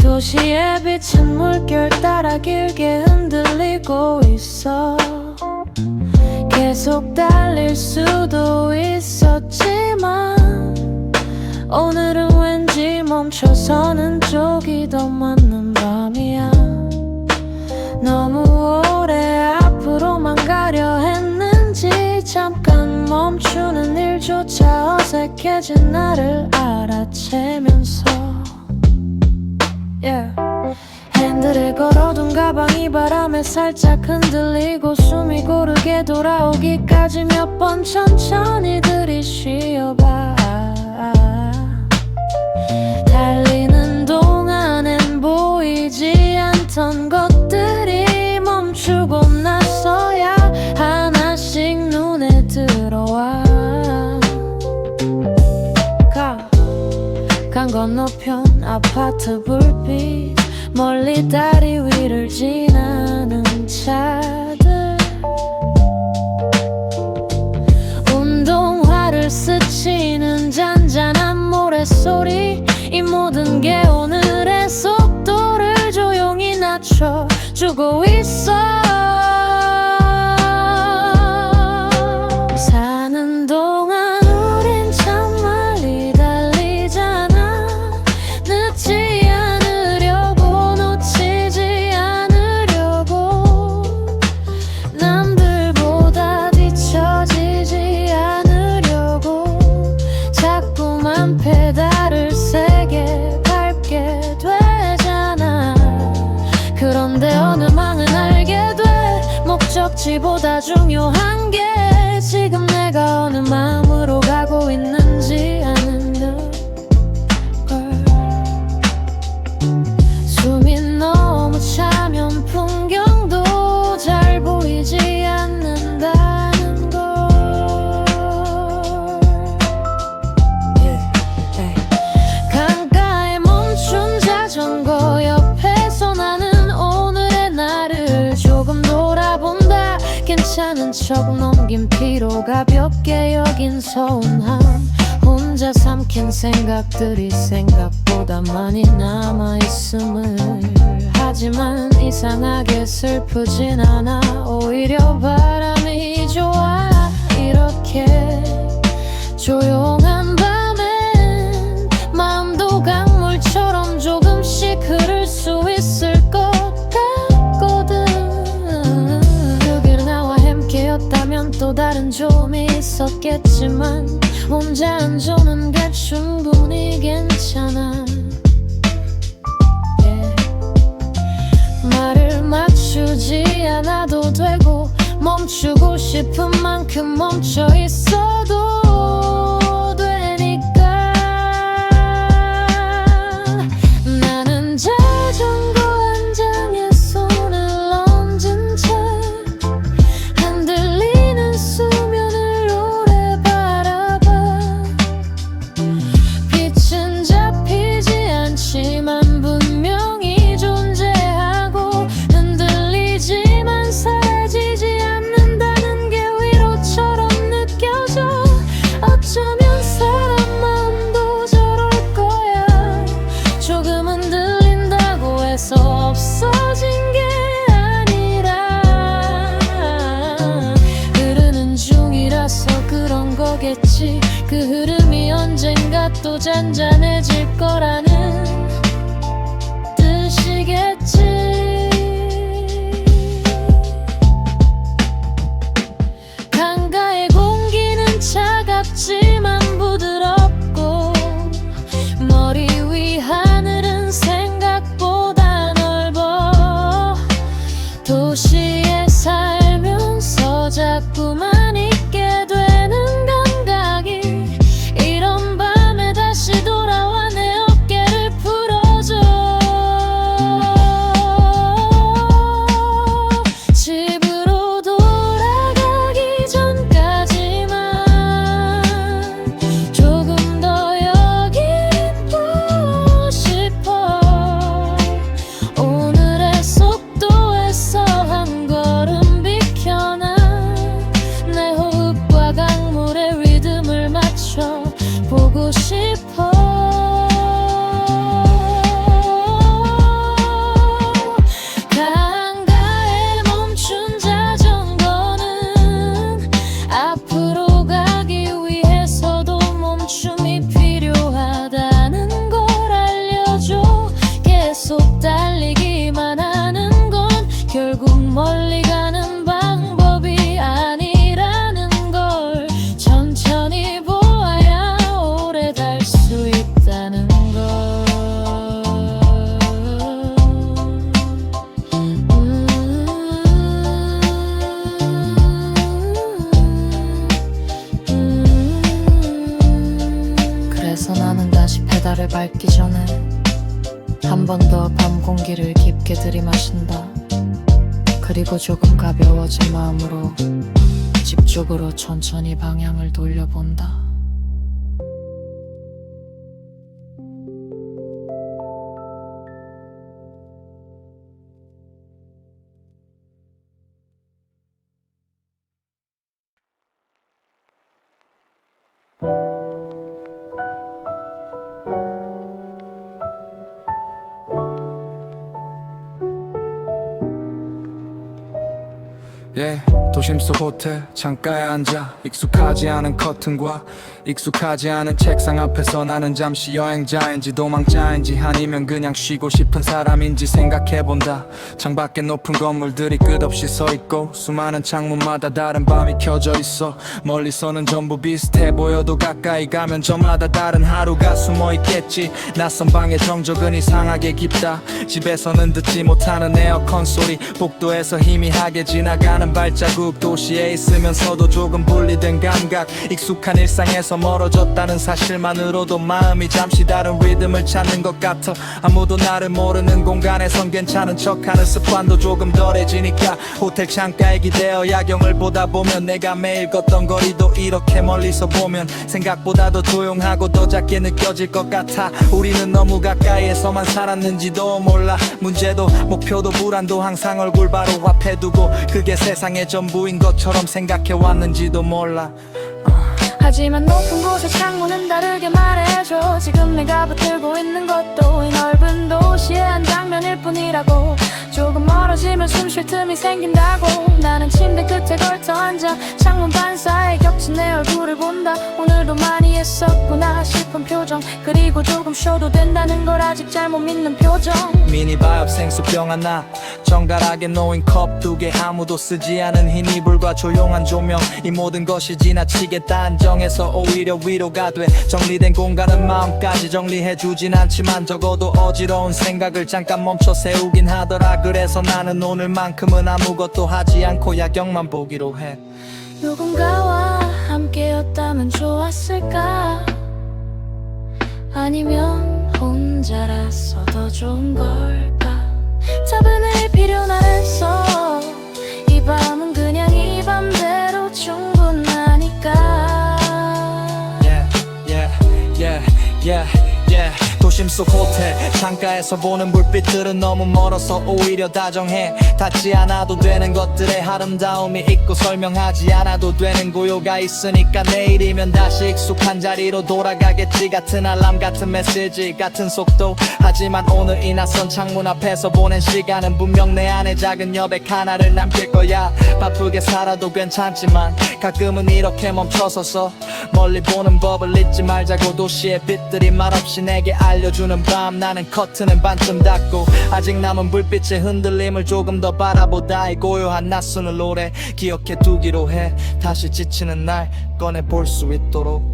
도시의 빛은 물결 따라 길게 흔들리고 있어. 계속 달릴 수도 있었지만 오늘은 왠지 멈춰서는 쪽이 더 맞는 밤이야. 너무 오래 앞으로만 가려 했는지 잠깐 멈추는 일조차 어색해진 나를 알아채면서 핸들에 걸어둔 가방이 바람에 살짝 흔들리고 숨이 고르게 돌아오기까지 몇 번 천천히 들이쉬어봐. 달리는 동안엔 보이지 않던 것들이 멈추고 나서야 하나씩 눈에 들어와. 강 건너편 아파트 불빛, 멀리 다리 위를 지나는 차들, 운동화를 스치는 잔잔한 모래소리, 이 모든 게 오늘의 속도를 조용히 낮춰주고 있어. 사는 동안 우린 참 멀리 달리잖아. 늦지 않으려고 놓치지 않으려고 남들보다 뒤처지지 않으려고 자꾸만 페달을 세게 밟게 되잖아. 그런데 어느 망은 알게 돼. 목적지보다 중요한 게 지금 내가 어느 마음으로 가고 있는지 아는 걸. 숨이 너무 차면 풍경도 잘 보이지 않는다는 걸. 강가에 멈춘 자전거 옆에서 나는 오늘의 나를 조금 돌아본다. 괜찮은 척 넘긴 피로 가볍게 여긴 서운함, 혼자 삼킨 생각들이 생각보다 많이 남아있음을. 하지만 이상하게 슬프진 않아. 오히려 바람이 좋아. 이렇게 조용한 밤엔 마음도 강물처럼 조금씩 흐를 수 있을 것 같거든. 그 길 나와 함께였다면 또 다른 좀이 있었겠지만 혼자 안전한 게 충분히 괜찮아. 멈추고 싶은 만큼 멈춰 있어도 되니까 나는 자전거 한 장에 손을 얹은 채 흔들리는 수면을 오래 바라봐 빛은 잡히지 않지만 분명히 존재하고 흔들리지만 사라지지 않는다는 게 위로처럼 느껴져 어쩌면 사람 마음도 저럴 거야 조금 흔들린다고 해서 없어진 게 아니라 흐르는 중이라서 그런 거겠지 그 흐름이 언젠가 또 잔잔해질 거라는 뜻이겠지 강가의 공기는 차갑지만 부드럽고 머리 위 하늘은 생각보다 넓어 도시에 살면서 자꾸만 잊게 되는 감각이 이런 밤에 다시 돌아와 내 어깨를 풀어줘 집으로 돌아가기 전까지만 조금 더 여기 있고 싶어 오늘의 속도에서 한 걸음 비켜나 내 호흡과 강물의 리듬을 맞춰 보고 싶어 강가에 멈춘 자전거는 앞으로 가기 위해서도 멈춤이 필요하다는 걸 알려줘 계속 달리기만 하는 건 결국 멀리 가는 방법이 아니라는 걸 천천히 보아야 오래 달 수 있다는 걸 그래서 나는 다시 페달을 밟기 전에 한 번 더 밤 공기를 깊게 들이마신다 그리고 조금 가벼워진 마음으로 집 쪽으로 천천히 방향을 돌려본다 도심 속 호텔 창가에 앉아 익숙하지 않은 커튼과 익숙하지 않은 책상 앞에서 나는 잠시 여행자인지 도망자인지 아니면 그냥 쉬고 싶은 사람인지 생각해본다 창밖에 높은 건물들이 끝없이 서있고 수많은 창문마다 다른 밤이 켜져 있어 멀리서는 전부 비슷해 보여도 가까이 가면 저마다 다른 하루가 숨어있겠지 낯선 방의 정적은 이상하게 깊다 집에서는 듣지 못하는 에어컨 소리 복도에서 희미하게 지나가는 발자국 도시에 있으면서도 조금 분리된 감각 익숙한 일상에서 멀어졌다는 사실만으로도 마음이 잠시 다른 리듬을 찾는 것 같아 아무도 나를 모르는 공간에선 괜찮은 척하는 습관도 조금 덜해지니까 호텔 창가에 기대어 야경을 보다 보면 내가 매일 걷던 거리도 이렇게 멀리서 보면 생각보다 더 조용하고 더 작게 느껴질 것 같아 우리는 너무 가까이에서만 살았는지도 몰라 문제도 목표도 불안도 항상 얼굴 바로 앞에 두고 그게 세상의 전부인 것처럼 생각해왔는지도 몰라 하지만 높은 곳의 창문은 다르게 말해줘 지금 내가 붙들고 있는 것도 이 넓은 도시의 한 장면일 뿐이라고 조금 멀어지면 숨 쉴 틈이 생긴다고 나는 침대 끝에 걸터 앉아 창문 반사에 겹친 내 얼굴을 본다 오늘도 많이 했었구나 싶어 싶은 표정 그리고 조금 쉬어도 된다는 걸 아직 잘 못 믿는 표정 미니바이업 생수병 하나 정갈하게 놓인 컵 두 개 아무도 쓰지 않은 흰 이불과 조용한 조명 이 모든 것이 지나치게 단정해서 오히려 위로가 돼 정리된 공간은 마음까지 정리해주진 않지만 적어도 어지러운 생각을 잠깐 멈춰 세우긴 하더라 그래서 나는 오늘만큼은 아무것도 하지 않고 야경만 보기로 해 누군가와 함께였다면 좋았을까 아니면 혼자라서 더 좋은 걸까 답은 낼 필요는 없어 이 밤은 그냥 이 밤대로 충분하니까 도심 속 호텔 창가에서 보는 불빛들은 너무 멀어서 오히려 다정해 닿지 않아도 되는 것들의 아름다움이 있고 설명하지 않아도 되는 고요가 있으니까 내일이면 다시 익숙한 자리로 돌아가겠지 같은 알람 같은 메시지 같은 속도 하지만 오늘 이 낯선 창문 앞에서 보낸 시간은 분명 내 안에 작은 여백 하나를 남길 거야 바쁘게 살아도 괜찮지만 가끔은 이렇게 멈춰서서 멀리 보는 법을 잊지 말자고 도시의 빛들이 말없이 내게 알려주는 밤 나는 커튼은 반쯤 닫고 아직 남은 불빛의 흔들림을 조금 더 바라보다 이 고요한 낮순을 노래 기억해 두기로 해 다시 지치는 날 꺼내볼 수 있도록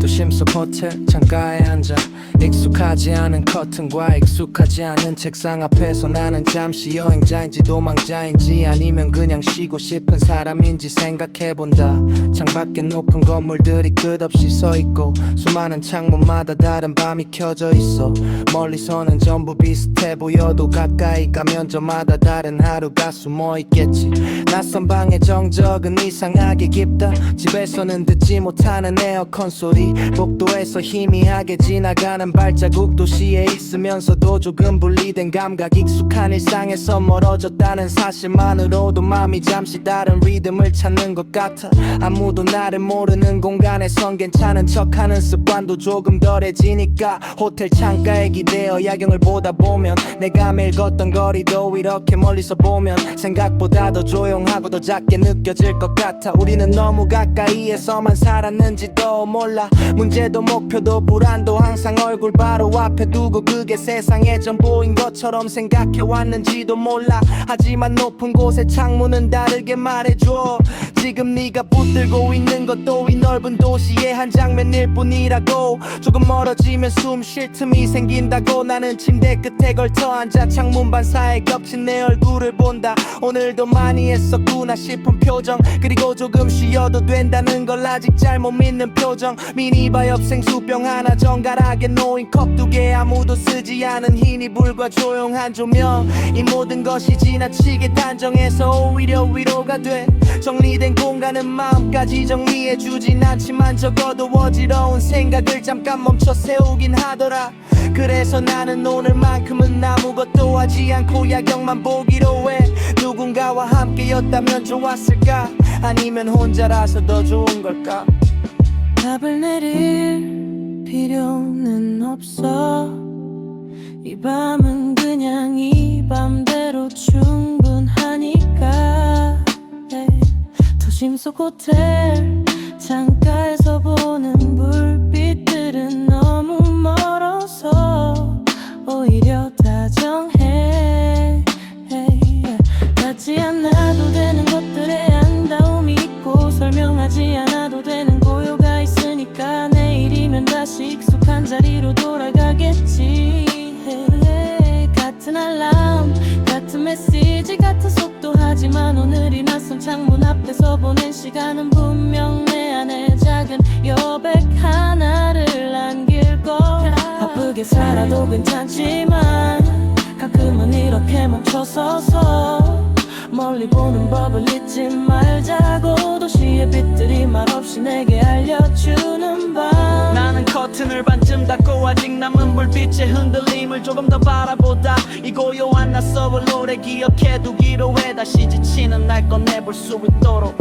도심 속 호텔 창가에 앉아 익숙하지 않은 커튼과 익숙하지 않은 책상 앞에서 나는 잠시 여행자인지 도망자인지 아니면 그냥 쉬고 싶은 사람인지 생각해본다 창밖에 높은 건물들이 끝없이 서있고 수많은 창문마다 다른 밤이 켜져 있어 멀리서는 전부 비슷해 보여도 가까이 가면 저마다 다른 하루가 숨어있겠지 낯선 방의 정적은 이상하게 깊다 집에서는 듣지 못하는 에어컨 소리 복도에서 희미하게 지나가는 발자국 도시에 있으면서도 조금 분리된 감각 익숙한 일상에서 멀어졌다는 사실만으로도 마음이 잠시 다른 리듬을 찾는 것 같아 아무도 나를 모르는 공간에선 괜찮은 척하는 습관도 조금 덜해지니까 호텔 창가에 기대어 야경을 보다 보면 내가 매일 걷던 거리도 이렇게 멀리서 보면 생각보다 더 조용하고 더 작게 느껴질 것 같아 우리는 너무 가까이에서만 살았는지도 몰라 문제도 목표도 불안도 항상 얼굴 바로 앞에 두고 그게 세상의 전부인 것처럼 생각해왔는지도 몰라 하지만 높은 곳의 창문은 다르게 말해줘 지금 네가 붙들고 있는 것도 이 넓은 도시의 한 장면일 뿐이라고 조금 멀어지면 숨 쉴 틈이 생긴다고 나는 침대 끝에 걸터 앉아 창문 반사에 겹친 내 얼굴을 본다 오늘도 많이 했었구나 싶은 표정 그리고 조금 쉬어도 된다는 걸 아직 잘 못 믿는 표정 미니바이업 생수병 하나 정갈하게 놓인 컵 두 개 아무도 쓰지 않은 흰 이불과 조용한 조명 이 모든 것이 지나치게 단정해서 오히려 위로가 돼 정리된 공간은 마음까지 정리해주진 않지만 적어도 어지러운 생각을 잠깐 멈춰 세우긴 하더라 그래서 나는 오늘만큼은 아무것도 하지 않고 야경만 보기로 해 누군가와 함께였다면 좋았을까 아니면 혼자라서 더 좋은 걸까 답을 내릴 필요는 없어 이 밤은 그냥 이 밤대로 충분하니까 도심 속 호텔 창가에서 보는 불빛들은 너무 멀어서 오히려 다정해 닿지 않아도 되는 것들에 안다움이 있고 설명하지 않아도 되는 고요가 있으니까 내일이면 다시 익숙한 자리로 돌아가겠지 같은 알람 같은 메시지 같은 속도 하지만 오늘 이 낯선 창문 앞에서 보낸 시간은 분명 내 안에 작은 여백 하나를 남길 거 바쁘게 살아도 괜찮지만 이렇게 멈춰서서 멀리 보는 법을 잊지 말자고 도시의 빛들이 말없이 내게 알려주는 밤 나는 커튼을 반쯤 닫고 아직 남은 불빛의 흔들림을 조금 더 바라보다 이 고요한 낮서울 노래 기억해두기로 해 다시 지치는 날 꺼내볼 수 있도록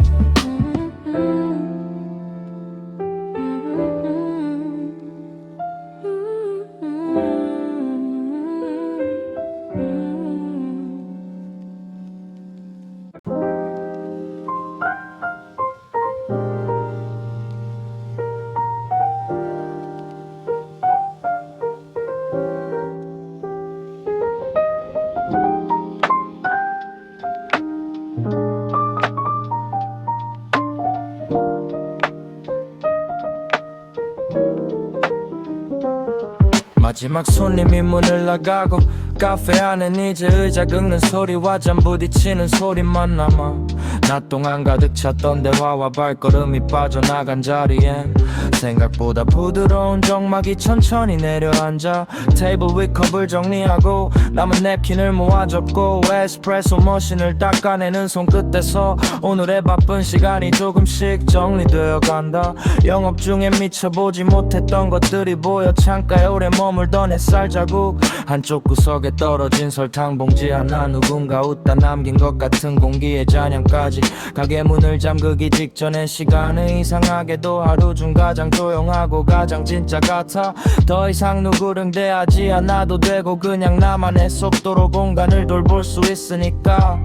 마지막 손님이 문을 나가고 카페 안엔 이제 의자 긁는 소리와 잠 부딪히는 소리만 남아 낮 동안 가득 찼던 대화와 발걸음이 빠져나간 자리엔 생각보다 부드러운 정막이 천천히 내려앉아 테이블 위 컵을 정리하고 남은 냅킨을 모아 접고 에스프레소 머신을 닦아내는 손끝에서 오늘의 바쁜 시간이 조금씩 정리되어 간다 영업 중에 미쳐보지 못했던 것들이 보여 창가에 오래 머물던 햇살 자국 한쪽 구석에 떨어진 설탕 봉지 하나 누군가 웃다 남긴 것 같은 공기의 잔향까지 가게 문을 잠그기 직전의 시간은 이상하게도 하루 중 가장 조용하고 가장 진짜 같아 더 이상 누구를 대하지 않아도 되고 그냥 나만의 속도로 공간을 돌볼 수 있으니까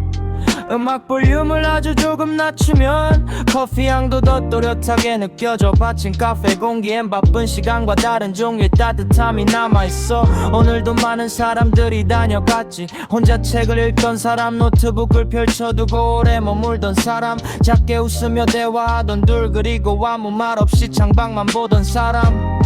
음악 볼륨을 아주 조금 낮추면 커피 향도 더 또렷하게 느껴져 받친 카페 공기엔 바쁜 시간과 다른 종류의 따뜻함이 남아있어 오늘도 많은 사람들이 다녀갔지 혼자 책을 읽던 사람 노트북을 펼쳐두고 오래 머물던 사람 작게 웃으며 대화하던 둘 그리고 아무 말 없이 창밖만 보던 사람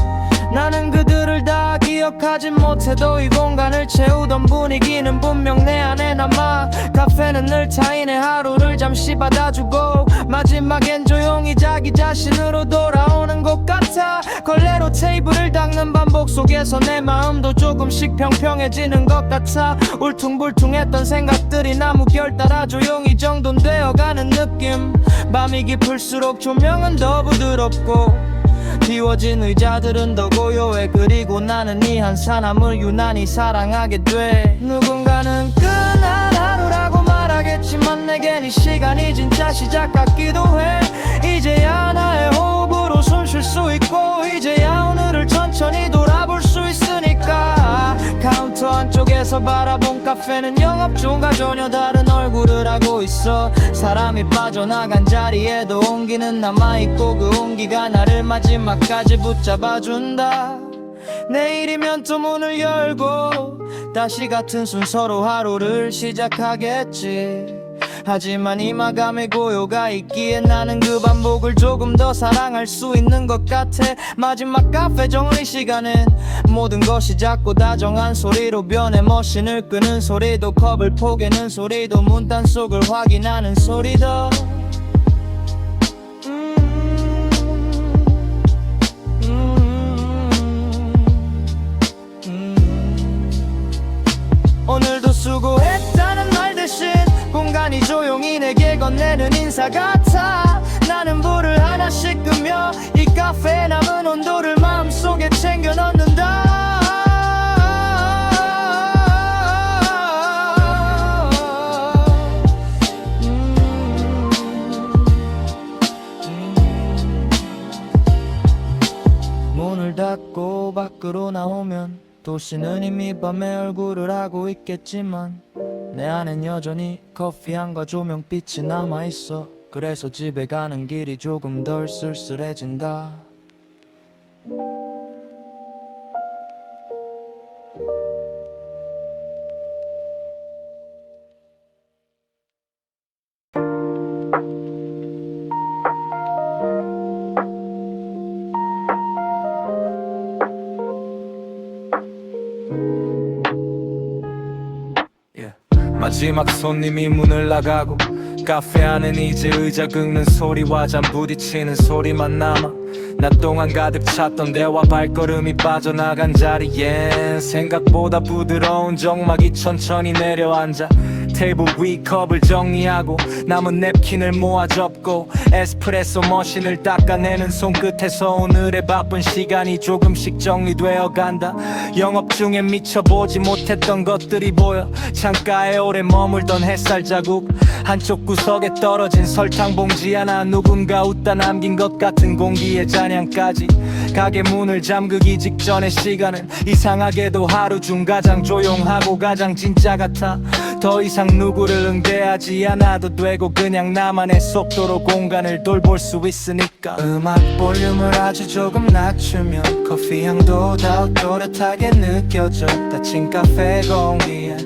나는 그들을 다 기억하진 못해도 이 공간을 채우던 분위기는 분명 내 안에 남아 카페는 늘 타인의 하루를 잠시 받아주고 마지막엔 조용히 자기 자신으로 돌아오는 것 같아 걸레로 테이블을 닦는 반복 속에서 내 마음도 조금씩 평평해지는 것 같아 울퉁불퉁했던 생각들이 나무결 따라 조용히 정돈되어가는 느낌 밤이 깊을수록 조명은 더 부드럽고 비워진 의자들은 더 고요해 그리고 나는 이 한 사람을 유난히 사랑하게 돼 누군가는 끝난 하루라고 말하겠지만 내겐 이 시간이 진짜 시작 같기도 해 이제야 나의 호흡으로 숨 쉴 수 있고 이제야 오늘을 천천히 돌아볼 수 있으니까 카운터 안쪽에서 바라본 카페는 영업 중과 전혀 다른 얼굴을 하고 있어 사람이 빠져나간 자리에도 온기는 남아있고 그 온기가 나를 마지막까지 붙잡아준다 내일이면 또 문을 열고 다시 같은 순서로 하루를 시작하겠지 하지만 이 마감의 고요가 있기에 나는 그 반복을 조금 더 사랑할 수 있는 것 같아 마지막 카페 정리 시간엔 모든 것이 작고 다정한 소리로 변해 머신을 끄는 소리도 컵을 포개는 소리도 문단 속을 확인하는 소리도 오늘도 수고했다는 말 대신 공간이 조용히 내게 건네는 인사 같아 나는 불을 하나씩 끄며 이 카페에 남은 온도를 마음속에 챙겨 넣는다 문을 닫고 밖으로 나오면 도시는 이미 밤의 얼굴을 하고 있겠지만 내 안엔 여전히 커피향과 조명빛이 남아있어 그래서 집에 가는 길이 조금 덜 쓸쓸해진다 마지막 손님이 문을 나가고 카페 안은 이제 의자 긁는 소리와 잠 부딪히는 소리만 남아 낮 동안 가득 찼던 대화 발걸음이 빠져나간 자리엔 생각보다 부드러운 정막이 천천히 내려앉아 테이블 위 컵을 정리하고 남은 냅킨을 모아 접고 에스프레소 머신을 닦아내는 손끝에서 오늘의 바쁜 시간이 조금씩 정리되어 간다. 영업 중에 미쳐보지 못했던 것들이 보여 창가에 오래 머물던 햇살 자국 한쪽 구석에 떨어진 설탕 봉지 하나 누군가 웃다 남긴 것 같은 공기의 잔향까지 가게 문을 잠그기 직전의 시간은 이상하게도 하루 중 가장 조용하고 가장 진짜 같아. 더 이상 누구를 응대하지 않아도 되고 그냥 나만의 속도로 공간을 돌볼 수 있으니까 음악 볼륨을 아주 조금 낮추면 커피 향도 더 또렷하게 느껴져. 닫힌 카페 공기에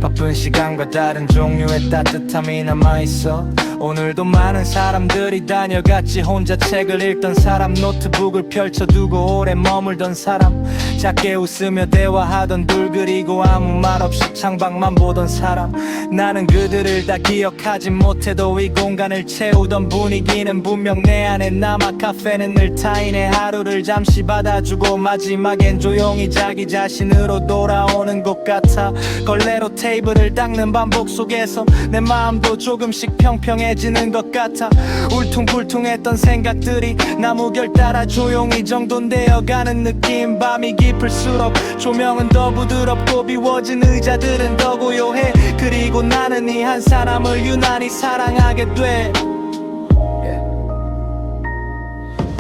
바쁜 시간과 다른 종류의 따뜻함이 남아있어. 오늘도 많은 사람들이 다녀갔지. 혼자 책을 읽던 사람, 노트북을 펼쳐두고 오래 머물던 사람, 작게 웃으며 대화하던 둘, 그리고 아무 말 없이 창밖만 보던 사람. 나는 그들을 다 기억하지 못해도 이 공간을 채우던 분위기는 분명 내 안에 남아. 카페는 늘 타인의 하루를 잠시 받아주고 마지막엔 조용히 자기 자신으로 돌아오는 것 같아. 걸레로 테이블을 닦는 반복 속에서 내 마음도 조금씩 평평해지는 것 같아. 울퉁불퉁했던 생각들이 나무결 따라 조용히 정돈되어 가는 느낌. 밤이 깊을수록 조명은 더 부드럽고 비워진 의자들은 더 고요해. 그리고 나는 이 한 사람을 유난히 사랑하게 돼.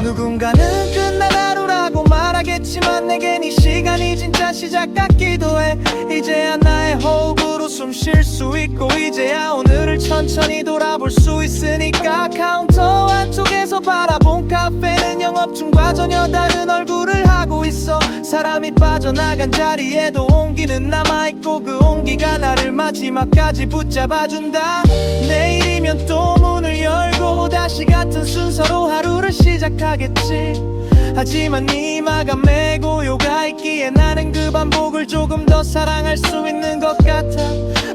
누군가는 끝난 하루라고 말하겠지만 내겐 이 시간이 진짜 시작 같기도 해. 이제야 나의 호흡으로 숨 쉴 수 있고 이제야 오늘을 천천히 돌아볼 수 있으니까. 카운터 안쪽에서 바라본 카페는 영업 중과 전혀 다른 얼굴을 하고 있어. 사람이 빠져나간 자리에도 온기는 남아있고 그 온기가 나를 마지막까지 붙잡아준다. 내일이면 또 문을 열고 다시 같은 순서로 하루를 시작하겠지. 하지만 이 마감에 고요가 있기에 나는 그 반복을 조금 더 사랑할 수 있는 것 같아.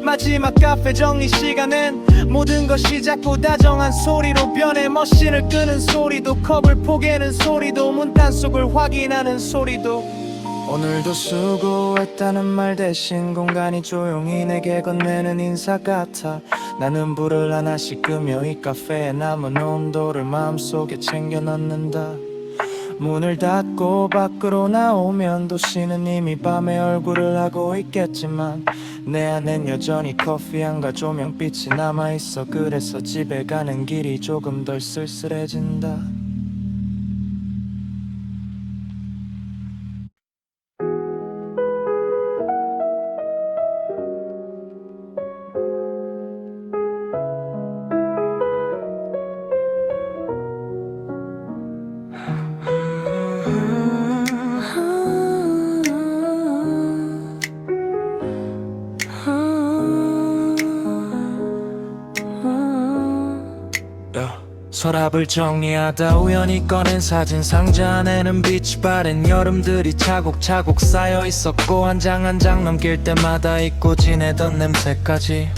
마지막 카페 정리 시간엔 모든 것이 작고 다정한 소리로 변해. 머신을 끄는 소리도 컵을 포개는 소리도 문단 속을 확인하는 소리도. 오늘도 수고했다는 말 대신 공간이 조용히 내게 건네는 인사 같아. 나는 불을 하나씩 끄며 이 카페에 남은 온도를 마음속에 챙겨 넣는다. 문을 닫고 밖으로 나오면 도시는 이미 밤에 얼굴을 하고 있겠지만 내 안엔 여전히 커피향과 조명빛이 남아있어. 그래서 집에 가는 길이 조금 덜 쓸쓸해진다. 서랍을 정리하다 우연히 꺼낸 사진 상자 안에는 빛이 바랜 여름들이 차곡차곡 쌓여 있었고 한 장 한 장 넘길 때마다 잊고 지내던 냄새까지.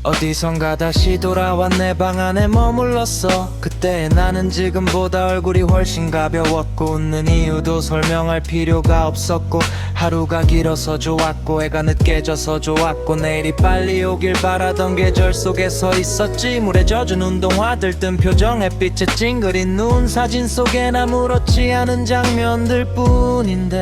어디선가 다시 돌아와 내 방 안에 머물렀어. 그때 나는 지금보다 얼굴이 훨씬 가벼웠고 웃는 이유도 설명할 필요가 없었고 하루가 길어서 좋았고 해가 늦게 져서 좋았고 내일이 빨리 오길 바라던 계절 속에 서 있었지. 물에 젖은 운동화들 뜬 표정 햇빛에 찡그린 눈 사진 속엔 아무렇지 않은 장면들 뿐인데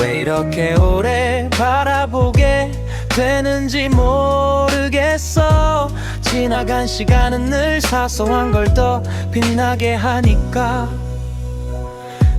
왜 이렇게 오래 바라보게 되는지 모르겠어. 지나간 시간은 늘 사소한 걸 더 빛나게 하니까.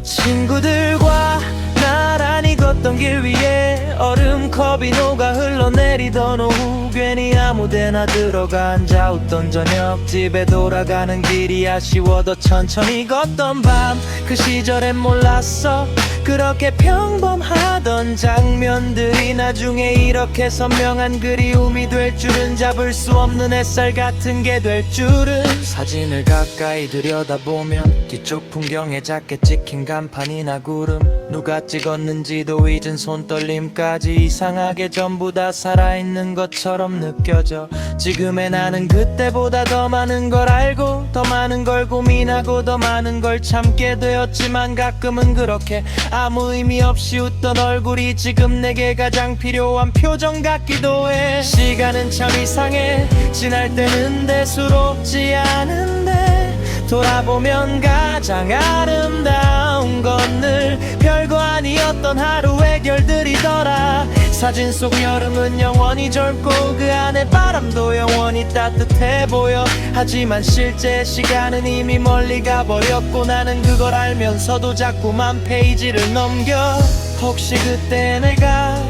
친구들과 나란히 걷던 길 위에 얼음컵이 녹아 흘러내리던 오후 괜히 아무데나 들어가 앉아 웃던 저녁 집에 돌아가는 길이 아쉬워도 천천히 걷던 밤 그 시절엔 몰랐어 그렇게 평범하던 장면들이 나중에 이렇게 선명한 그리움이 될 줄은 잡을 수 없는 햇살 같은 게 될 줄은. 사진을 가까이 들여다보면 뒤쪽 풍경에 작게 찍힌 간판이나 구름 누가 찍었는지도 잊은 손떨림까지 이상하게 전부 다 살아 살아있는 것처럼 느껴져. 지금의 나는 그때보다 더 많은 걸 알고, 더 많은 걸 고민하고, 더 많은 걸 참게 되었지만, 가끔은 그렇게 아무 의미 없이 웃던 얼굴이 지금 내게 가장 필요한 표정 같기도 해. 시간은 참 이상해. 지날 때는 대수롭지 않은데, 돌아보면 가장 아름다운 건 늘 별거 아니었던 하루 해결들이더라. 사진 속 여름은 영원히 젊고, 그 안에 바람도 영원히 따뜻해 보여. 하지만 실제 시간은 이미 멀리 가버렸고, 나는 그걸 알면서도 자꾸만 페이지를 넘겨. 혹시 그때 내가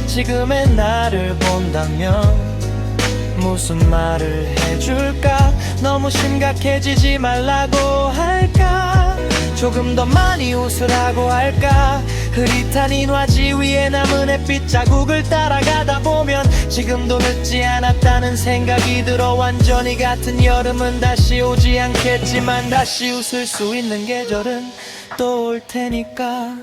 지금의 나를 본다면 무슨 말을 해줄까? 너무 심각해지지 말라고 할까? 조금 더 많이 웃으라고 할까? 흐릿한 인화지 위에 남은 햇빛 자국을 따라가다 보면 지금도 늦지 않았다는 생각이 들어. 완전히 같은 여름은 다시 오지 않겠지만, 다시 웃을 수 있는 계절은 또 올 테니까.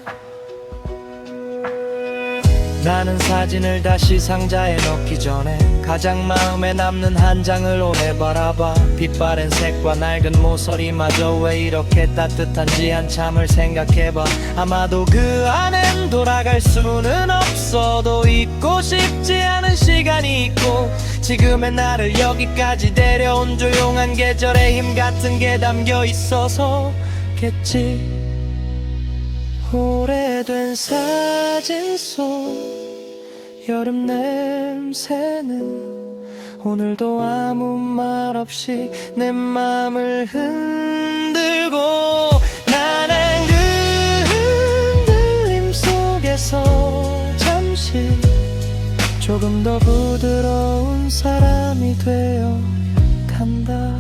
나는 사진을 다시 상자에 넣기 전에 가장 마음에 남는 한 장을 오래 바라봐. 빛바랜 색과 낡은 모서리마저 왜 이렇게 따뜻한지 한참을 생각해봐. 아마도 그 안엔 돌아갈 수는 없어도 잊고 싶지 않은 시간이 있고, 지금의 나를 여기까지 데려온 조용한 계절의 힘 같은 게 담겨 있어서겠지. 오래된 사진 속 여름 냄새는 오늘도 아무 말 없이 내 맘을 흔들고, 나는 그 흔들림 속에서 잠시 조금 더 부드러운 사람이 되어 간다.